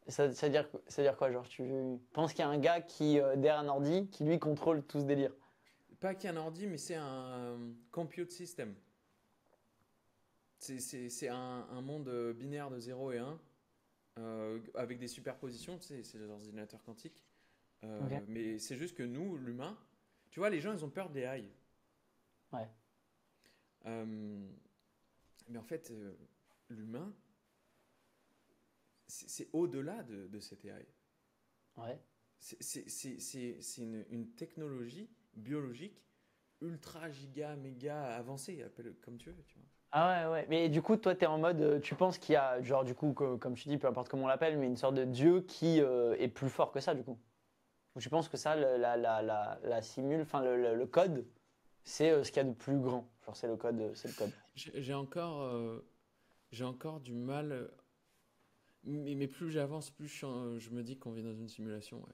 Ça veut dire quoi? Genre, tu penses qu'il y a un gars qui, derrière un ordi, qui lui contrôle tout ce délire. Pas qu'un ordi, mais c'est un compute system. C'est un monde binaire de 0 et 1 avec des superpositions, tu sais, c'est des ordinateurs quantiques. Ok. Mais c'est juste que nous, l'humain, tu vois, les gens, ils ont peur des AI. Ouais. Euh, mais en fait, l'humain, c'est au-delà de cette AI. Ouais. C'est une technologie biologique ultra giga méga avancée, appelle comme tu veux, tu vois. Ah ouais, ouais. Mais du coup, toi, tu es en mode, tu penses qu'il y a, genre, du coup, comme tu dis, peu importe comment on l'appelle, mais une sorte de dieu qui est plus fort que ça, du coup. Ou tu penses que ça, la simule, enfin, le code, c'est ce qu'il y a de plus grand. Genre, c'est le code, c'est le code. J'ai encore du mal, mais plus j'avance, plus je me dis qu'on vit dans une simulation, ouais.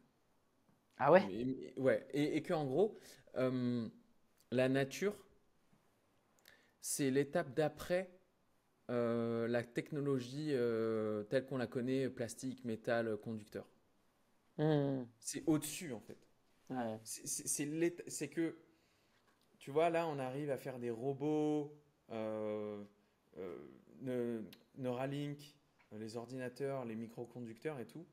Ah ouais? Ouais, et que en gros, euh, la nature, c'est l'étape d'après la technologie telle qu'on la connaît, plastique, métal, conducteur. Hmm. C'est au-dessus, en fait. Ouais. C'est que, tu vois, là, on arrive à faire des robots, euh, euh, Neuralink, les ordinateurs, les microconducteurs et tout.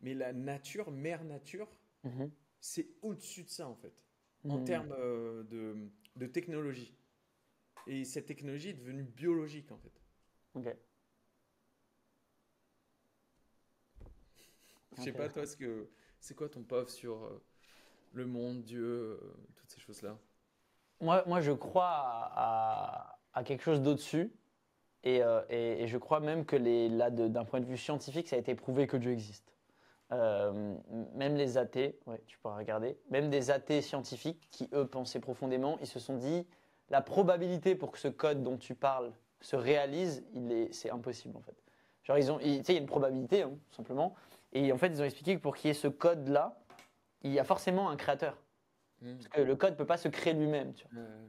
Mais la nature, mère nature, Mhm. c'est au-dessus de ça, en fait, en Hmm. termes de technologie. Et cette technologie est devenue biologique, en fait. Ok. Je sais pas, Intéressant. toi, c'est quoi ton POV sur le monde, Dieu, toutes ces choses-là? Moi, je crois à quelque chose d'au-dessus. Et je crois même que là, d'un point de vue scientifique, ça a été prouvé que Dieu existe. Euh, Même les athées, ouais, tu pourras regarder, même des athées scientifiques qui, eux, pensaient profondément, ils se sont dit, la probabilité pour que ce code dont tu parles se réalise, c'est impossible en fait. Genre, tu sais, il y a une probabilité, hein, tout simplement. Et en fait, ils ont expliqué que pour qu'il y ait ce code-là, il y a forcément un créateur. Parce Hmm. que le code ne peut pas se créer lui-même, tu vois. Euh,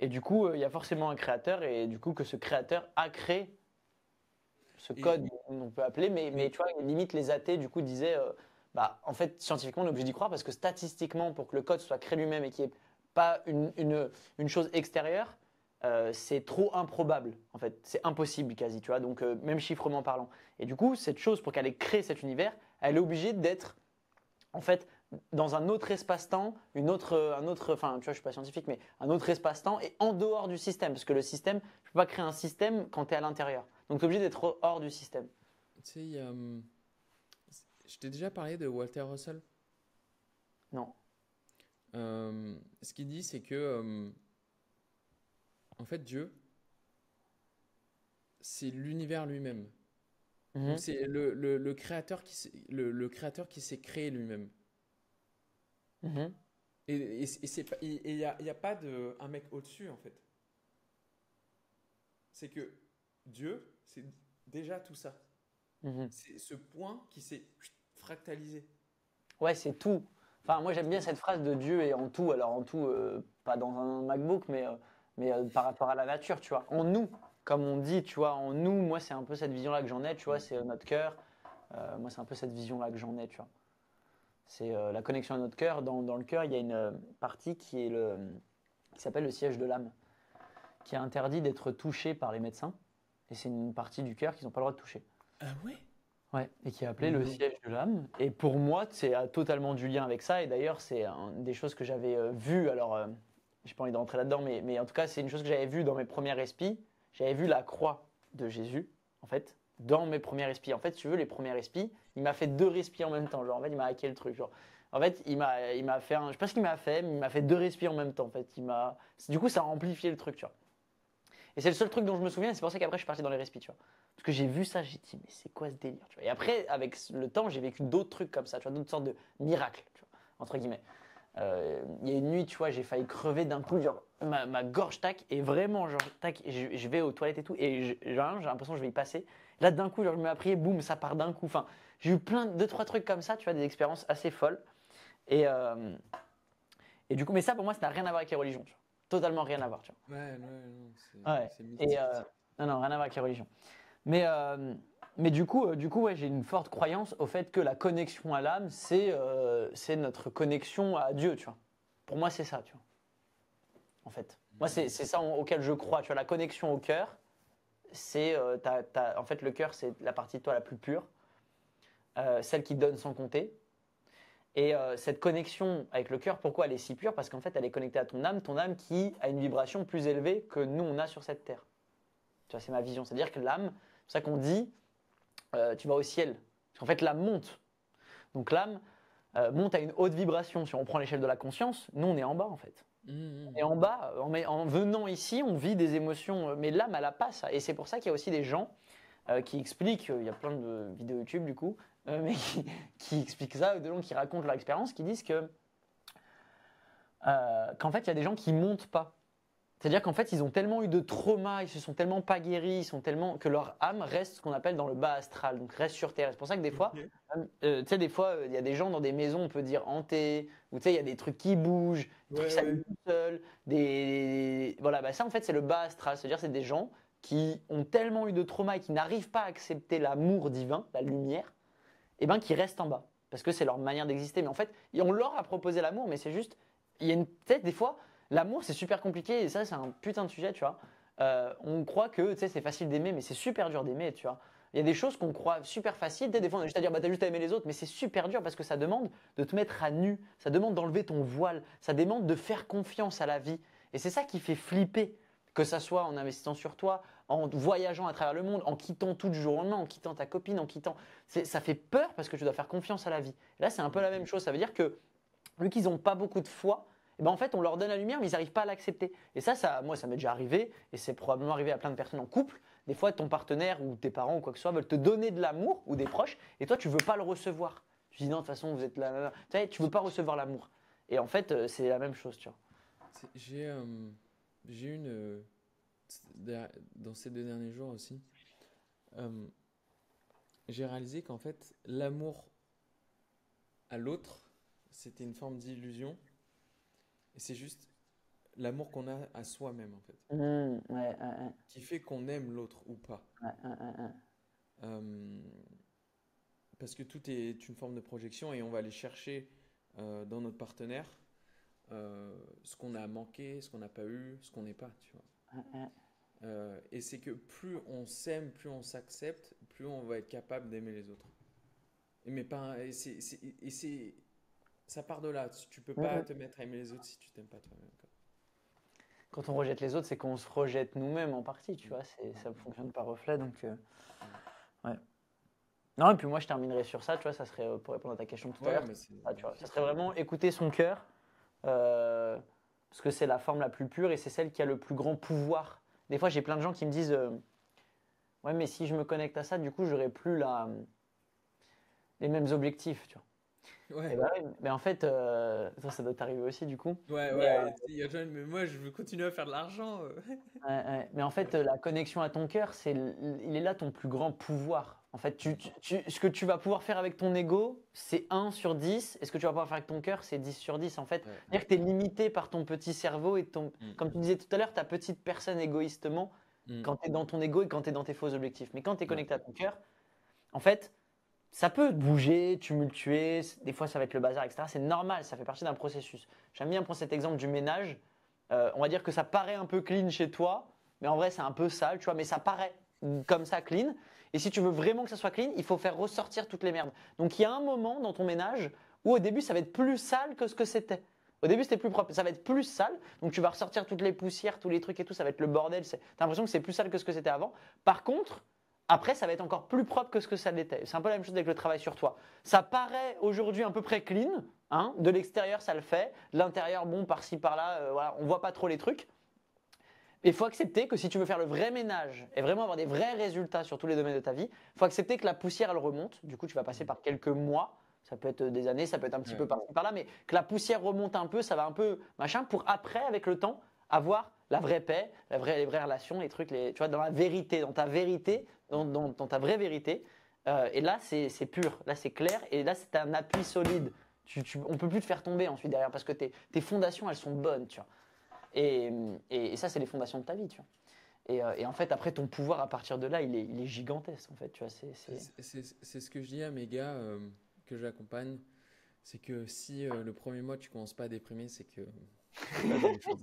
Et du coup, il y a forcément un créateur, et du coup, que ce créateur a créé ce et, code, on peut appeler, mais mais tu vois, limite les athées, du coup, disaient, bah, en fait, scientifiquement, on est obligé d'y croire parce que statistiquement, pour que le code soit créé lui-même et qu'il n'y ait pas une chose extérieure, c'est trop improbable, en fait. C'est impossible quasi, tu vois, donc même chiffrement parlant. Et du coup, cette chose, pour qu'elle ait créé cet univers, elle est obligée d'être, en fait, dans un autre espace-temps, enfin, tu vois, je suis pas scientifique, mais un autre espace-temps et en dehors du système, parce que le système, je peux pas créer un système quand tu es à l'intérieur. Donc, tu es obligé d'être hors du système. tu sais, je t'ai déjà parlé de Walter Russell. Non. Ce qu'il dit, c'est que, en fait, Dieu, c'est l'univers lui-même. Donc Mhm. c'est le créateur le créateur qui s'est créé lui-même. Mhm. Il y a pas de un mec au-dessus en fait. C'est que Dieu, c'est déjà tout ça. Mhm. C'est ce point qui s'est fractalisé. Ouais, c'est tout. Enfin, moi j'aime bien cette phrase de Dieu est en tout. Alors en tout, pas dans un MacBook, mais par rapport à la nature, tu vois. En nous, comme on dit, tu vois, en nous, moi c'est un peu cette vision-là que j'en ai, tu vois, Mm. c'est notre cœur. Moi c'est un peu cette vision-là que j'en ai, tu vois. C'est la connexion à notre cœur. Dans le cœur, il y a une partie qui s'appelle le siège de l'âme, qui est interdit d'être touché par les médecins. Et c'est une partie du cœur qu'ils n'ont pas le droit de toucher. Ah ouais? Ouais, et qui est appelé le Non. siège de l'âme. Et pour moi, c'est totalement du lien avec ça. Et d'ailleurs, c'est une des choses que j'avais vues. Alors, j'ai pas envie de rentrer là-dedans, mais en tout cas, c'est une chose que j'avais vue dans mes premières respi. J'avais vu la croix de Jésus, en fait, dans mes premières respi. En fait, si tu veux, les premières respi, il m'a fait deux respi en même temps. Genre, en fait, il m'a hacké le truc. Genre. En fait, il m'a fait je sais pas ce qu'il m'a fait, mais il m'a fait deux respi en même temps. En fait, du coup, ça a amplifié le truc, tu vois. Et c'est le seul truc dont je me souviens, et c'est pour ça qu'après je suis parti dans les respi, tu vois. Parce que j'ai vu ça, j'ai dit, mais c'est quoi ce délire, tu vois. Et après, avec le temps, j'ai vécu d'autres trucs comme ça, tu vois, d'autres sortes de miracles, tu vois, entre guillemets. Il y a une nuit, tu vois, j'ai failli crever d'un coup, genre, ma gorge, tac, et vraiment, genre, tac, je vais aux toilettes et tout, et genre, j'ai l'impression que je vais y passer. Là, d'un coup, genre, je me mets à prier, boum, ça part d'un coup. Enfin, j'ai eu deux, trois trucs comme ça, tu vois, des expériences assez folles. Et, euh, et du coup, mais ça, pour moi, ça n'a rien à voir avec les religions, tu vois. Totalement rien à voir, tu Ouais, ouais, non, vois. Ouais. c'est Et, mystique. non, non, rien à voir avec les religions. Mais, euh, mais du coup ouais, j'ai une forte croyance au fait que la connexion à l'âme, c'est notre connexion à Dieu, tu vois. Pour moi, c'est ça, tu vois, en fait. Moi, c'est ça auquel je crois, tu vois, la connexion au cœur, en fait, le cœur, c'est la partie de toi la plus pure, celle qui donne sans compter. Et cette connexion avec le cœur, pourquoi elle est si pure? Parce qu'en fait, elle est connectée à ton âme qui a une vibration plus élevée que nous, on a sur cette terre. Tu vois, c'est ma vision. C'est-à-dire que l'âme, c'est pour ça qu'on dit, tu vas au ciel. Parce qu'en fait, l'âme monte. Donc l'âme monte à une haute vibration. Si on prend l'échelle de la conscience, nous, on est en bas, en fait. Mhm. Et en bas, en venant ici, on vit des émotions. Mais l'âme, elle n'a pas ça. Et c'est pour ça qu'il y a aussi des gens qui expliquent, il y a plein de vidéos YouTube, du coup, mais qui expliquent ça, des gens qui racontent leur expérience, qui disent qu'en fait, il y a des gens qui montent pas. C'est-à-dire qu'en fait, ils ont tellement eu de traumas, ils se sont tellement pas guéris, ils sont tellement que leur âme reste ce qu'on appelle dans le bas astral, donc reste sur Terre. C'est pour ça que des fois, Ok. tu sais, des fois, il y a des gens dans des maisons, on peut dire hantées, ou tu sais, il y a des trucs qui bougent, des trucs qui Ouais, s'allument ouais. tout seuls, voilà, bah ça en fait, c'est le bas astral. C'est-à-dire, c'est des gens qui ont tellement eu de traumas et qui n'arrivent pas à accepter l'amour divin, la lumière, et ben qui restent en bas, parce que c'est leur manière d'exister. Mais en fait, on leur a proposé l'amour, mais c'est juste, il y a une tête des fois, l'amour c'est super compliqué et ça c'est un putain de sujet, tu vois. On croit que tu sais c'est facile d'aimer, mais c'est super dur d'aimer, tu vois. Il y a des choses qu'on croit super faciles, des fois on a juste à dire bah t'as juste à aimer les autres, mais c'est super dur parce que ça demande de te mettre à nu, ça demande d'enlever ton voile, ça demande de faire confiance à la vie. Et c'est ça qui fait flipper, que ça soit en investissant sur toi, en voyageant à travers le monde, en quittant tout du jour au lendemain, en quittant ta copine, en quittant ça fait peur parce que tu dois faire confiance à la vie. Et là, c'est un peu la même chose. Ça veut dire que, vu qu'ils n'ont pas beaucoup de foi, eh ben en fait, on leur donne la lumière, mais ils n'arrivent pas à l'accepter. Et moi, ça m'est déjà arrivé, et c'est probablement arrivé à plein de personnes en couple. Des fois, ton partenaire ou tes parents ou quoi que ce soit veulent te donner de l'amour ou des proches, et toi, tu veux pas le recevoir. Tu dis non, de toute façon, vous êtes là. Tu sais, tu veux pas recevoir l'amour. Et en fait, c'est la même chose, tu vois. J'ai une dans ces 2 derniers jours aussi. euh, j'ai réalisé qu'en fait, l'amour à l'autre, c'était une forme d'illusion. Et c'est juste l'amour qu'on a à soi-même, en fait, Ouais, ouais, qui fait qu'on aime l'autre ou pas. ouais, ouais, ouais. Euh, Parce que tout est une forme de projection et on va aller chercher dans notre partenaire ce qu'on a manqué, ce qu'on n'a pas eu, ce qu'on n'est pas, tu vois. Et c'est que plus on s'aime, plus on s'accepte, plus on va être capable d'aimer les autres. Mais pas, ça part de là. Tu peux Mm, pas mm. te mettre à aimer les autres si tu t'aimes pas toi-même, quoi. Quand on rejette les autres, c'est qu'on se rejette nous-mêmes en partie, tu Mm, vois. Ça mm, fonctionne par reflet, donc mm. ouais. Non, et puis moi je terminerai sur ça, tu vois, ça serait pour répondre à ta question tout à Ouais, l'heure, mais c'est ça, tu vois, ça magnifique. serait vraiment écouter son cœur, euh, parce que c'est la forme la plus pure et c'est celle qui a le plus grand pouvoir. Des fois, j'ai plein de gens qui me disent, Ouais, mais si je me connecte à ça, du coup, j'aurai plus les mêmes objectifs, tu vois. Et Ouais, bah ouais, mais en fait, toi, ça doit t'arriver aussi, du coup. ouais, Mais, ouais. Il y a John, mais moi, je veux continuer à faire de l'argent. ouais, ouais. Mais en fait, la connexion à ton cœur, il est là ton plus grand pouvoir. En fait, ce que tu vas pouvoir faire avec ton ego, c'est 1/10. Et ce que tu vas pouvoir faire avec ton cœur, c'est 10/10. En fait, Ouais, c'est-à-dire que tu es limité par ton petit cerveau et Mm, comme tu disais tout à l'heure, ta petite personne égoïstement mm, quand tu es dans ton ego et quand tu es dans tes faux objectifs. Mais quand tu es ouais, connecté à ton cœur, en fait, ça peut bouger, tumultuer, des fois ça va être le bazar, etc. C'est normal, ça fait partie d'un processus. J'aime bien prendre cet exemple du ménage. On va dire que ça paraît un peu clean chez toi, mais en vrai c'est un peu sale, tu vois, mais ça paraît comme ça clean. Et si tu veux vraiment que ça soit clean, il faut faire ressortir toutes les merdes. Donc il y a un moment dans ton ménage où au début ça va être plus sale que ce que c'était. Au début c'était plus propre, ça va être plus sale, donc tu vas ressortir toutes les poussières, tous les trucs et tout, ça va être le bordel. T'as l'impression que c'est plus sale que ce que c'était avant. Par contre, après, ça va être encore plus propre que ce que ça l'était. C'est un peu la même chose avec le travail sur toi. Ça paraît aujourd'hui à peu près clean. Hein, de l'extérieur, ça le fait. De l'intérieur, bon, par-ci, par-là, voilà, on voit pas trop les trucs. Mais il faut accepter que si tu veux faire le vrai ménage et vraiment avoir des vrais résultats sur tous les domaines de ta vie, il faut accepter que la poussière, elle remonte. Du coup, tu vas passer mm, par quelques mois. Ça peut être des années, ça peut être un petit ouais, peu par-ci, par-là. Mais que la poussière remonte un peu, ça va un peu machin pour après, avec le temps, avoir la vraie paix, les vraies relations, les trucs, tu vois, dans la vérité, dans ta vérité, dans ta vraie vérité. Et là, c'est pur, là, c'est clair. Et là, c'est un appui solide. On ne peut plus te faire tomber ensuite derrière parce que tes fondations, elles sont bonnes, tu vois. Et ça, c'est les fondations de ta vie, tu vois. Et en fait, après, ton pouvoir à partir de là, il est gigantesque, en fait, tu vois. C'est ce que je dis à mes gars que j'accompagne, c'est que si le premier mois tu commences pas à déprimer, c'est que tu fais pas la bonne chose.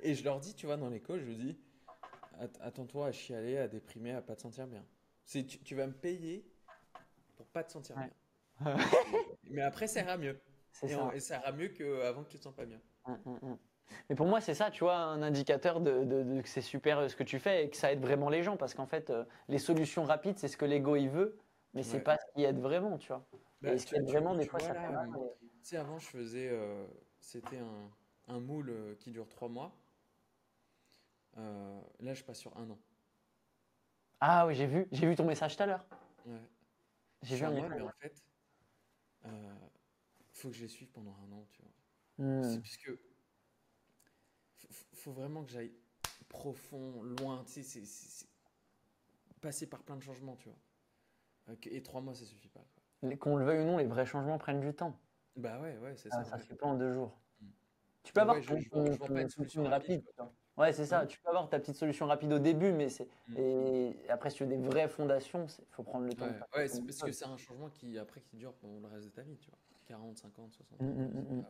Et je leur dis, tu vois, dans les calls, je dis, attends-toi à chialer, à déprimer, à pas te sentir bien. Tu vas me payer pour pas te sentir Ouais. bien. Mais après, ça ira mieux. C'est ça. Et ça ira mieux qu'avant que tu te sens pas bien. Mm. Mais pour moi, c'est ça, tu vois, un indicateur que c'est super ce que tu fais et que ça aide vraiment les gens. Parce qu'en fait, les solutions rapides, c'est ce que l'ego il veut, mais c'est Ouais. pas ce qui aide vraiment, tu vois. Et Bah, ce qui aide vraiment, des tu fois, vois ça fait là, mal. tu sais, avant, je faisais, c'était un moule qui dure 3 mois. Là, je passe sur un an. Ah oui, j'ai vu ton message tout à l'heure. Ouais. Je J'ai suis vu un en mode, mais message. en fait, euh, faut que je les suive pendant un an, tu vois. C'est Hmm. puisque faut vraiment que j'aille profond, loin, tu sais, passer par plein de changements, tu vois. Et 3 mois, ça suffit pas, quoi. Qu'on le veuille ou non, les vrais changements prennent du temps. Bah ouais, ouais, c'est Ah, ça, ça ouais. se fait pas en 2 jours. Mm. Tu peux Ouais, avoir je vends pas une ton solution clean rapide, rapide, tu quoi. vois. Ouais, c'est ça. Hein? Tu peux avoir ta petite solution rapide au début, mais Mm. et après, si tu veux des vraies fondations, il faut prendre le temps de Ouais, faire ouais, plein c'est de parce que choses. c'est un changement qui dure pendant le reste de ta vie, tu vois. 40, 50, 60 Mm, ans, quoi. mm, mm,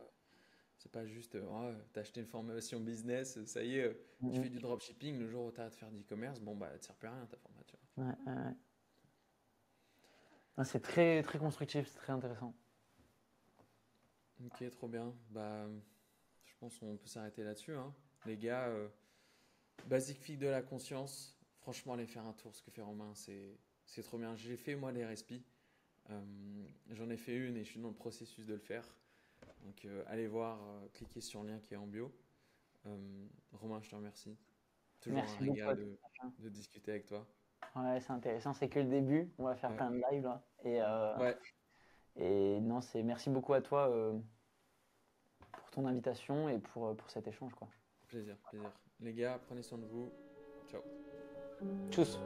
C'est pas juste, oh, t'as acheté une formation business, ça y est, mm, tu mm, fais du dropshipping, le jour où t'arrêtes de faire d'e-commerce, bon, bah, elle te sert plus à rien, ta formation. mm. Ouais, ouais, ouais. Non, c'est très, très constructif, c'est très intéressant. Ok, trop bien. Bah, je pense qu'on peut s'arrêter là-dessus, hein. Les gars, Basic Fig de la conscience, franchement, allez faire un tour, ce que fait Romain, c'est trop bien. J'ai fait, moi, les respi. Euh, J'en ai fait une et je suis dans le processus de le faire. Donc, allez voir, cliquez sur le lien qui est en bio. Romain, je te remercie. Toujours un Merci beaucoup régal à toi. Sachin. de discuter avec toi. Ouais, c'est intéressant, c'est que le début. On va faire Ouais, plein de lives là. ouais, Et non, merci beaucoup à toi pour ton invitation et pour cet échange, quoi. plaisir, plaisir. Les gars, prenez soin de vous. Ciao. Tchuss.